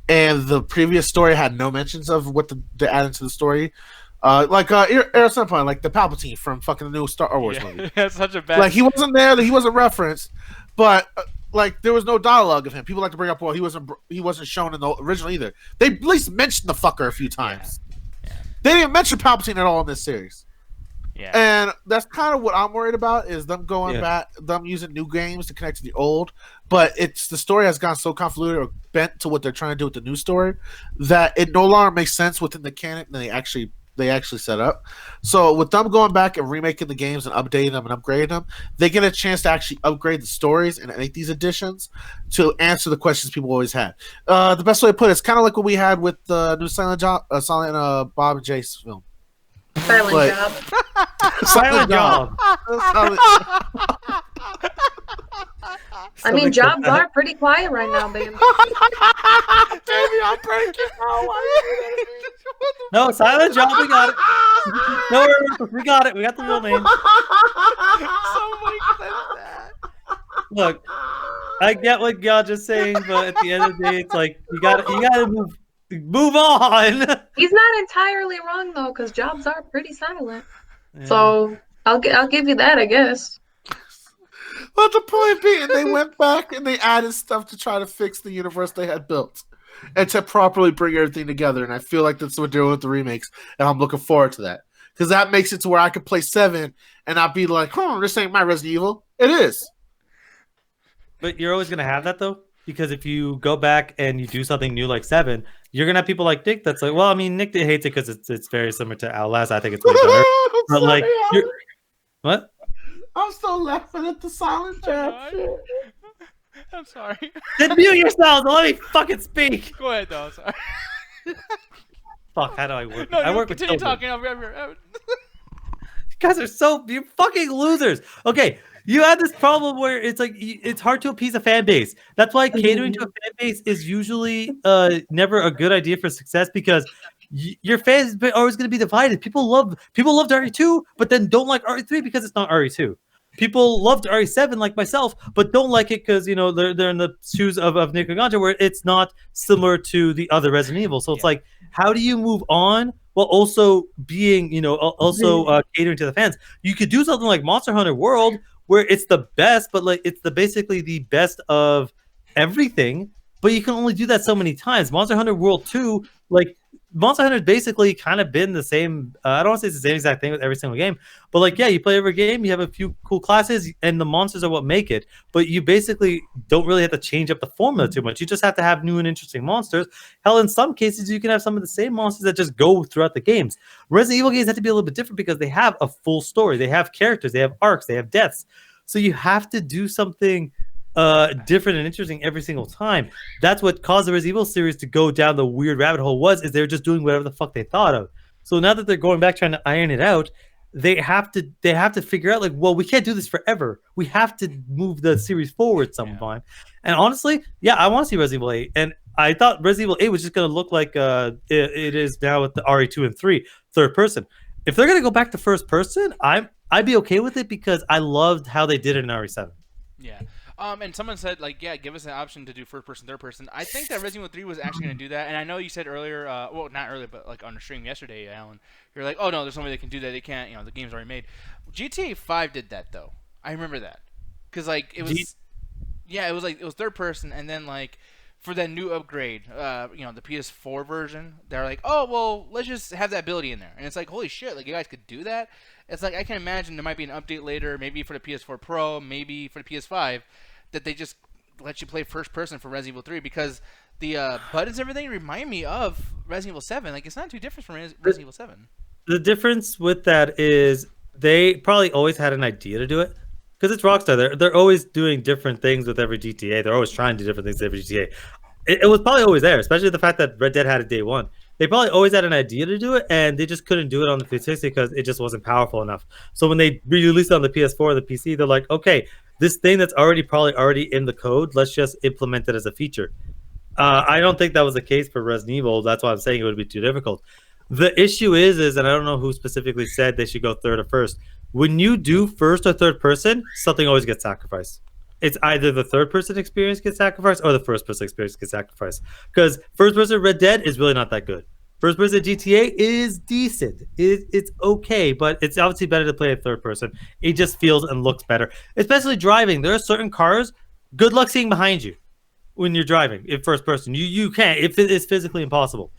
and the previous story had no mentions of what they add into the story. Like Air Sunpoint, like the Palpatine from fucking the new Star Wars movie. That's such a bad. Like he wasn't there, he wasn't referenced, but like there was no dialogue of him. People like to bring up, well, he wasn't shown in the original either. They at least mentioned the fucker a few times. Yeah. They didn't mention Palpatine at all in this series. Yeah. And that's kind of what I'm worried about is them going back, them using new games to connect to the old. But the story has gone so convoluted or bent to what they're trying to do with the new story that it no longer makes sense within the canon than they actually set up. So with them going back and remaking the games and updating them and upgrading them, they get a chance to actually upgrade the stories and make these additions to answer the questions people always had. The best way to put it is kind of like what we had with the new Silent Bob and Jace film. Silent Job. Silent Job. I mean, jobs are pretty quiet right now, babe. Baby, I'm breaking. No, Silent Job, we got it. No, we got it. We got the real name. Somebody said that. Look, I get what y'all just saying, but at the end of the day, it's like you gotta move on. He's not entirely wrong though, because jobs are pretty silent. Yeah. So I'll give you that, I guess. But the point being, they went back and they added stuff to try to fix the universe they had built and to properly bring everything together. And I feel like that's what they're doing with the remakes, and I'm looking forward to that because that makes it to where I could play 7 and not be like, this ain't my Resident Evil. It is. But you're always gonna have that though, because if you go back and you do something new like 7, you're gonna have people like Nick that's like, well, I mean, Nick hates it because it's very similar to Outlast. I think it's way better. But like, what? I'm still laughing at the silent chat. I'm sorry. Then mute yourselves and let me fucking speak. Go ahead, though. I'm sorry. Fuck, how do I work? No, I work continue with talking. You guys are you're fucking losers. Okay, you have this problem where it's like it's hard to appease a fan base. That's why catering to a fan base is usually never a good idea for success, because your fans are always going to be divided. People loved RE2, but then don't like RE3 because it's not RE2. People loved RE7 like myself, but don't like it because they're in the shoes of Nick and Ganja, where it's not similar to the other Resident Evil. So it's like, how do you move on while also being catering to the fans? You could do something like Monster Hunter World, where it's the best, but like it's basically the best of everything. But you can only do that so many times. Monster Hunter World 2, like Monster Hunter's basically kind of been the same. I don't want to say it's the same exact thing with every single game, but like, yeah, you play every game, you have a few cool classes, and the monsters are what make it. But you basically don't really have to change up the formula too much. You just have to have new and interesting monsters. Hell, in some cases, you can have some of the same monsters that just go throughout the games. Resident Evil games have to be a little bit different because they have a full story. They have characters, they have arcs, they have deaths. So you have to do something different and interesting every single time. That's what caused the Resident Evil series to go down the weird rabbit hole, is they're just doing whatever the fuck they thought of. So now that they're going back trying to iron it out, they have to figure out, like, well, we can't do this forever. We have to move the series forward sometime. And honestly, yeah, I want to see Resident Evil 8. And I thought Resident Evil 8 was just going to look like it is now with the RE2 and 3 third person. If they're going to go back to first person, I'd be okay with it, because I loved how they did it in RE7. Yeah. And someone said, like, yeah, give us an option to do first person, third person. I think that Resident Evil 3 was actually going to do that. And I know you said earlier, well, not earlier, but like on the stream yesterday, Alan, you're like, oh no, there's somebody that can do that. They can't, the game's already made. GTA 5 did that though. I remember that. Because like it was, it was third person, and then like for that new upgrade, the PS4 version, they're like, oh well, let's just have that ability in there. And it's like, holy shit, like you guys could do that. It's like, I can imagine there might be an update later, maybe for the PS4 Pro, maybe for the PS5, that they just let you play first person for Resident Evil 3, because the buttons and everything remind me of Resident Evil 7. Like, it's not too different from Resident Evil 7. The difference with that is they probably always had an idea to do it, because it's Rockstar. They're always doing different things with every GTA. They're always trying to do different things with every GTA. It was probably always there, especially the fact that Red Dead had it day one. They probably always had an idea to do it, and they just couldn't do it on the 360 because it just wasn't powerful enough. So when they re-released it on the PS4 or the PC, they're like, okay, this thing that's probably already in the code, let's just implement it as a feature. I don't think that was the case for Resident Evil. That's why I'm saying it would be too difficult. The issue is, and I don't know who specifically said they should go third or first. When you do first or third person, something always gets sacrificed. It's either the third person experience gets sacrificed or the first person experience gets sacrificed. Because first person Red Dead is really not that good. First person GTA is decent. It's okay, but it's obviously better to play a third person. It just feels and looks better. Especially driving. There are certain cars, good luck seeing behind you when you're driving in first person. You can't, if it is physically impossible.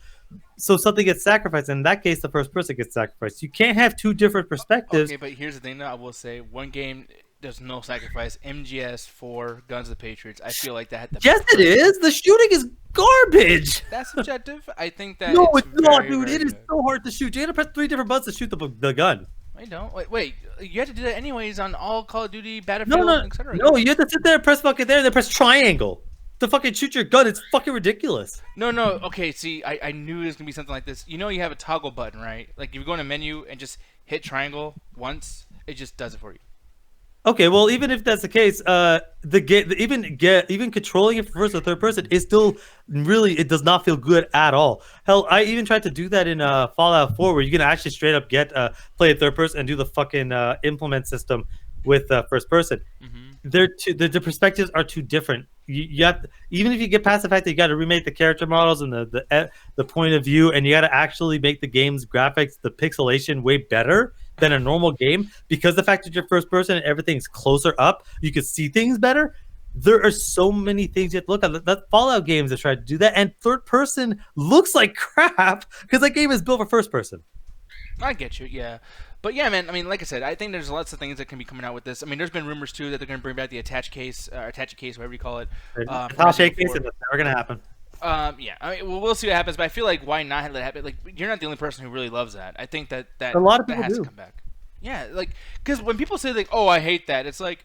So something gets sacrificed. In that case, the first person gets sacrificed. You can't have two different perspectives. Okay, but here's the thing that I will say. One game, there's no sacrifice. MGS 4, Guns of the Patriots. I feel like that had the Yes, it is. The shooting is garbage. That's subjective. I think that no, it's not, dude. It is so hard to shoot. You have to press 3 different buttons to shoot the gun. I don't. Wait. You have to do that anyways on all Call of Duty, Battlefield, etc. No, you have to sit there and press fucking there and then press triangle to fucking shoot your gun. It's fucking ridiculous. No. Okay, see, I knew it was going to be something like this. You know you have a toggle button, right? Like, if you go in a menu and just hit triangle once, it just does it for you. Okay, well, even if that's the case, even controlling it first or third person is still really, it does not feel good at all. Hell, I even tried to do that in Fallout 4, where you can actually straight up play a third person and do the fucking implement system with first person. Mm-hmm. The perspectives are too different. You have to, even if you get past the fact that you got to remake the character models and the point of view, and you got to actually make the game's graphics, the pixelation way better than a normal game, because the fact that you're first person and everything's closer up, you can see things better. There are so many things you have to look at. That Fallout games have tried to do that, and third person looks like crap because that game is built for first person. I get you, yeah. But yeah, man. I mean, like I said, I think there's lots of things that can be coming out with this. I mean, there's been rumors too that they're going to bring back the attached case, whatever you call it. Attached case, and that's never going to happen. Yeah, I mean, we'll see what happens, but I feel like why not let it happen? Like, you're not the only person who really loves that. I think that a lot of people has do. to come back. Yeah, like, because when people say like, "Oh, I hate that," it's like,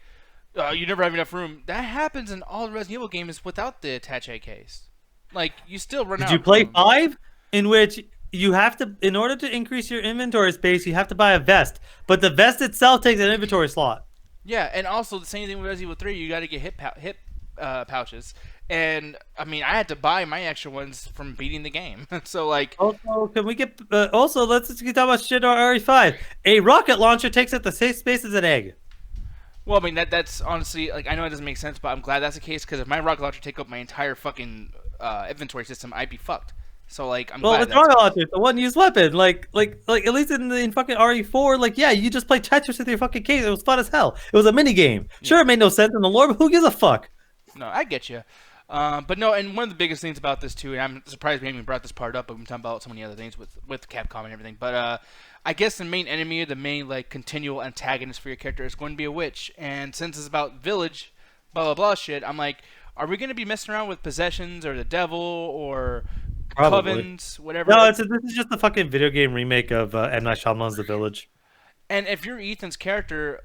you never have enough room. That happens in all the Resident Evil games without the attaché case. Like, you still run out. Did you play 5, in which you have to, in order to increase your inventory space, you have to buy a vest, but the vest itself takes an inventory slot. Yeah, and also the same thing with Resident Evil 3. You got to get hip pouches. And I mean, I had to buy my extra ones from beating the game. So like, also, can we get? Also, let's talk about shit on RE5. A rocket launcher takes up the same space as an egg. Well, I mean that's honestly like I know it doesn't make sense, but I'm glad that's the case because if my rocket launcher take up my entire fucking inventory system, I'd be fucked. So like, I'm glad. Well, the rocket launcher, the one-use weapon, like at least in fucking RE4, like yeah, you just play Tetris with your fucking case. It was fun as hell. It was a mini game. Sure, it made no sense in the lore, but who gives a fuck? No, I get you. But no, and one of the biggest things about this too, and I'm surprised we haven't even brought this part up, but we've been talking about so many other things with Capcom and everything. But I guess the main enemy, the main like continual antagonist for your character is going to be a witch. And since it's about village, blah blah blah shit, I'm like, are we going to be messing around with possessions or the devil or covens, whatever? No, this is just the fucking video game remake of M. Night Shyamalan's The Village. And if you're Ethan's character,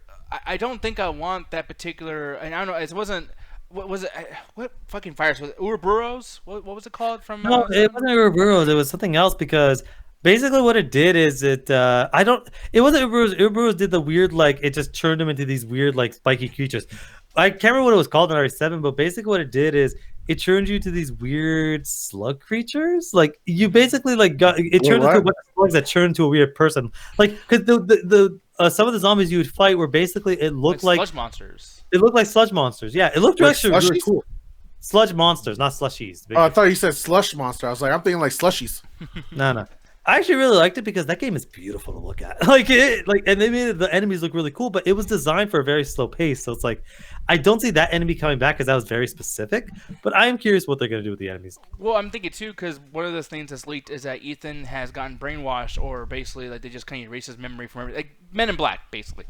I don't think I want that particular. And I don't know, it wasn't. What was it? What fucking virus was it? Ouroboros? What was it called? From no, it wasn't Ouroboros. It was something else because basically what it did is it wasn't Ouroboros. Ouroboros did the weird like it just turned them into these weird like spiky creatures. I can't remember what it was called in RE7, but basically what it did is it turned you to these weird slug creatures. Like you basically like got it turned into a bunch of slugs that turned into a weird person. Like because the some of the zombies you would fight were basically it looked like sludge monsters. It looked like sludge monsters. Yeah, it looked actually really cool. Sludge monsters, not slushies. Oh, I thought you said slush monster. I was like, I'm thinking like slushies. No. I actually really liked it because that game is beautiful to look at. And they made the enemies look really cool, but it was designed for a very slow pace. So it's like, I don't see that enemy coming back because that was very specific. But I am curious what they're going to do with the enemies. Well, I'm thinking too because one of those things that's leaked is that Ethan has gotten brainwashed, or basically like they just kind of erase his memory from everything, like Men in Black, basically.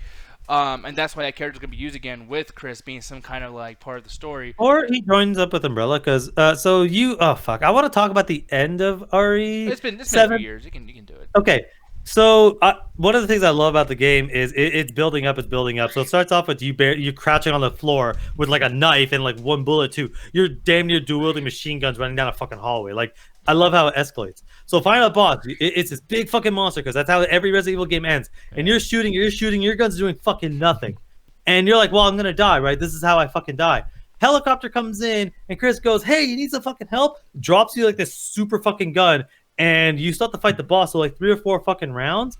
And that's why that character's gonna be used again with Chris being some kind of like part of the story. Or he joins up with Umbrella because I want to talk about the end of RE. It's been a few years. You can do it. Okay, so one of the things I love about the game is it's building up. It's building up. So it starts off with you crouching on the floor with like a knife and like one bullet too. You're damn near dual-wielding machine guns running down a fucking hallway. Like I love how it escalates. So final boss, it's this big fucking monster because that's how every Resident Evil game ends. And you're shooting, your gun's doing fucking nothing. And you're like, well, I'm gonna die, right? This is how I fucking die. Helicopter comes in and Chris goes, hey, you need some fucking help? Drops you like this super fucking gun and you start to fight the boss. So like 3 or 4 fucking rounds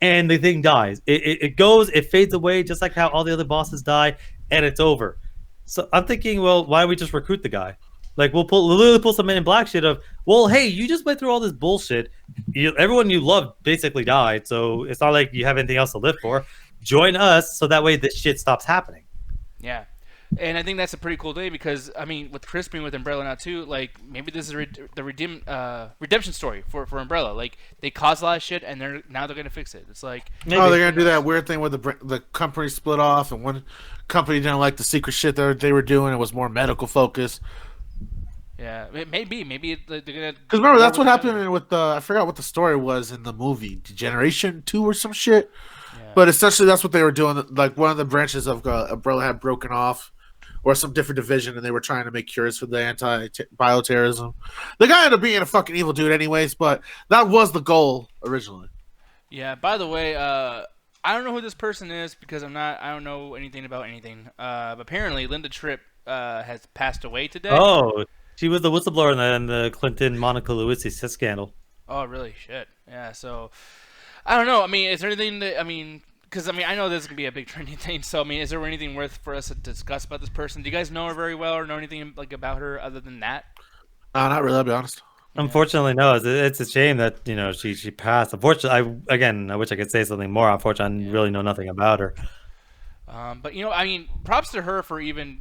and the thing dies. It goes, it fades away just like how all the other bosses die and it's over. So I'm thinking, well, why don't we just recruit the guy? Like we'll literally pull some Men in Black shit of, well, hey, you just went through all this bullshit. Everyone you loved basically died, so it's not like you have anything else to live for. Join us, so that way this shit stops happening. Yeah, and I think that's a pretty cool day because I mean, with Chris being with Umbrella now too, like maybe this is the redemption story for Umbrella. Like they caused a lot of shit, and they're gonna fix it. It's like they're gonna do that weird thing where the company split off, and one company didn't like the secret shit that they were doing. It was more medical focused. Yeah, maybe they're gonna. Because remember, that's what happened with I forgot what the story was in the movie Degeneration 2 or some shit. Yeah. But essentially, that's what they were doing. Like one of the branches of Umbrella had broken off, or some different division, and they were trying to make cures for the anti-bioterrorism. The guy ended up being a fucking evil dude, anyways. But that was the goal originally. Yeah. By the way, I don't know who this person is because I don't know anything about anything. But apparently, Linda Tripp has passed away today. Oh. She was the whistleblower in the Clinton Monica Lewinsky sex scandal. Oh, really? Shit. Yeah, so I don't know. I mean, is there anything that, because I know this is going to be a big trending thing, so I mean, is there anything worth for us to discuss about this person? Do you guys know her very well or know anything like about her other than that? Not really, I'll be honest. Unfortunately, no. It's a shame that, she passed. Unfortunately, I wish I could say something more. Unfortunately, I really know nothing about her. But, props to her for even,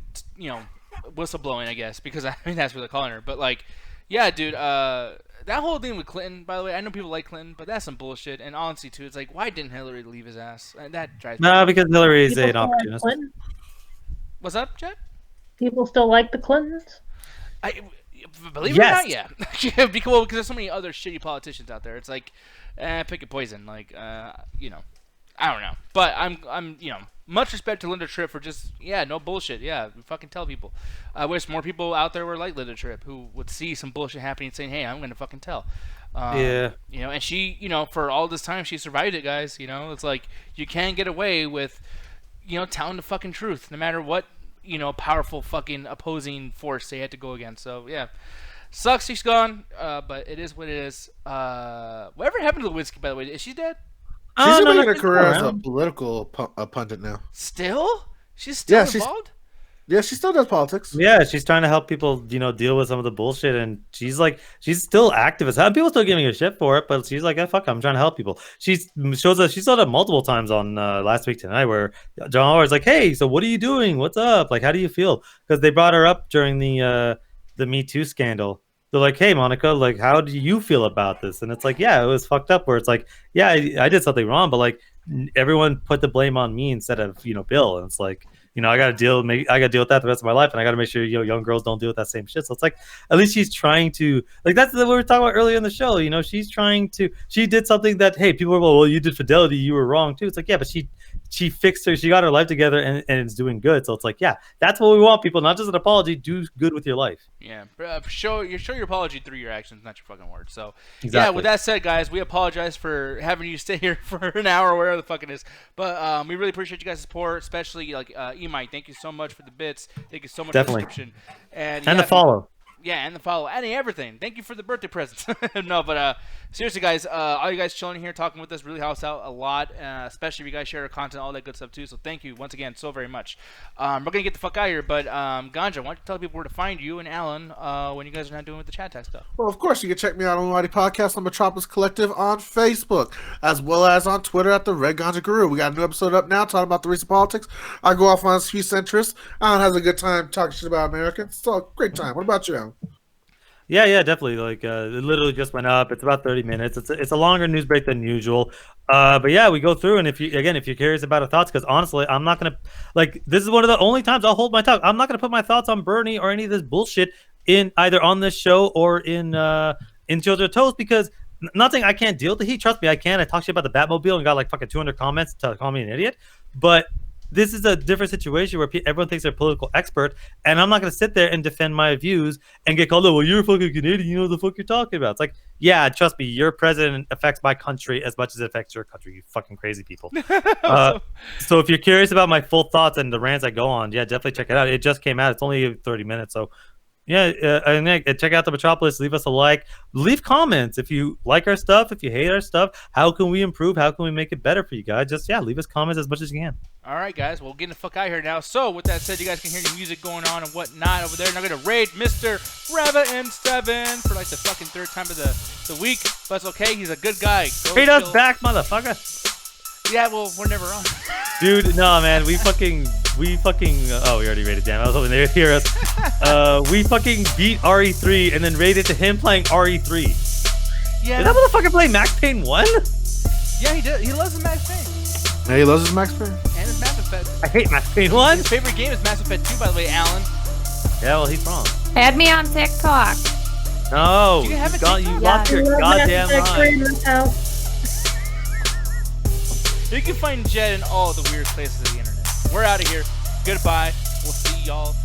whistleblowing, I guess, because that's what they're calling her. But like, Yeah, dude. That whole thing with Clinton, by the way, I know people like Clinton, but that's some bullshit. And honestly, too, it's like, why didn't Hillary leave his ass? And that drives me. No, because Hillary is an opportunist. What's up, Chet? People still like the Clintons? Believe it or not, yeah. because there's so many other shitty politicians out there. It's like, pick a poison. Like, you know, I don't know. But I'm, you know, much respect to Linda Tripp for just, no bullshit. Yeah, fucking tell people. I wish more people out there were like Linda Tripp who would see some bullshit happening and saying, hey, I'm going to fucking tell. You know, and she, you know, for all this time, she survived it, guys. You know, it's like, you can't get away with, you know, telling the fucking truth, no matter what, you know, powerful fucking opposing force they had to go against. So, yeah. Sucks she's gone, but it is what it is. Whatever happened to Lewinsky, by the way? Is she dead? She's making a career as a political pundit now. Still? She's still involved? Yeah, she still does politics. Yeah, she's trying to help people, you know, deal with some of the bullshit, and she's still active as hell. People still giving her shit for it, but she's like, fuck, I'm trying to help people. She showed up multiple times on Last Week Tonight, where John Howard's like, hey, so what are you doing? What's up? Like, how do you feel? Because they brought her up during the Me Too scandal. They're like, hey, Monica, like, how do you feel about this? And it's like, yeah, it was fucked up, where it's like, yeah, I did something wrong, but like, everyone put the blame on me instead of, you know, Bill. And it's like, you know, I got to deal with that the rest of my life, and I got to make sure, you know, young girls don't deal with that same shit. So it's like, at least she's trying to, like, that's what we were talking about earlier in the show. You know, she did something that, hey, people were, well, you did Fidelity, you were wrong too. It's like, yeah, but she fixed she got her life together, and it's doing good. So it's like, yeah, that's what we want, people, not just an apology. Do good with your life. Yeah, show your apology through your actions, not your fucking words. So exactly. Yeah, with that said, guys, we apologize for having you stay here for an hour or whatever the fuck it is, but we really appreciate you guys' support, especially like E-Mike. Thank you so much for the bits. Thank you so much for the subscription and the follow. Yeah, and the follow, and everything. Thank you for the birthday presents. No, but seriously, guys, all you guys chilling here, talking with us, really helps out a lot, especially if you guys share our content, all that good stuff, too. So thank you once again so very much. We're going to get the fuck out of here, but Ganja, why don't you tell people where to find you and Alan when you guys are not doing with the chat tag stuff? Well, of course, you can check me out on Mighty Podcast on Metropolis Collective on Facebook, as well as on Twitter at the Red Ganja Guru. We got a new episode up now talking about the recent politics. I go off on a few centrists. Alan has a good time talking shit about Americans. It's a great time. What about you, Alan? Yeah, definitely. Like, it literally just went up. It's about 30 minutes. It's a longer news break than usual. But yeah, we go through, and if you're curious about our thoughts, because honestly, I'm not gonna, like, this is one of the only times I'll hold my tongue. I'm not gonna put my thoughts on Bernie or any of this bullshit in either on this show or in Children of Toast, because not saying I can't deal with the heat. Trust me, I can. I talk shit about the Batmobile and got like fucking 200 comments to call me an idiot. But this is a different situation where everyone thinks they're a political expert, and I'm not going to sit there and defend my views and get called, oh, well, you're a fucking Canadian, you know what the fuck you're talking about. It's like, yeah, trust me, your president affects my country as much as it affects your country, you fucking crazy people. So if you're curious about my full thoughts and the rants I go on, yeah, definitely check it out. It just came out. It's only 30 minutes, so yeah, and check out the Metropolis. Leave us a like. Leave comments if you like our stuff. If you hate our stuff, how can we improve? How can we make it better for you guys? Just, yeah, leave us comments as much as you can. All right, guys. Well, getting the fuck out of here now. So, with that said, you guys can hear the music going on and whatnot over there. And I'm going to raid Mr. REVIII for like the fucking third time of the week. But it's okay. He's a good guy. Raid us back, motherfucker. Yeah, well, we're never on. Dude, no, man. We fucking oh, we already rated. Damn, I was hoping they'd hear us. We fucking beat RE3 and then raided to him playing RE3. Yeah. Did that motherfucker play Max Payne 1? Yeah, he did. He loves the Max Payne. Yeah, he loves his Max Payne. And his Mass Effect. I hate Max Payne 1. His favorite game is Mass Effect 2, by the way, Alan. Yeah, well, he's wrong. Add me on TikTok. No. Do you have a TikTok? You lost your goddamn mind. You can find Jed in all the weird places of the internet. We're out of here. Goodbye. We'll see y'all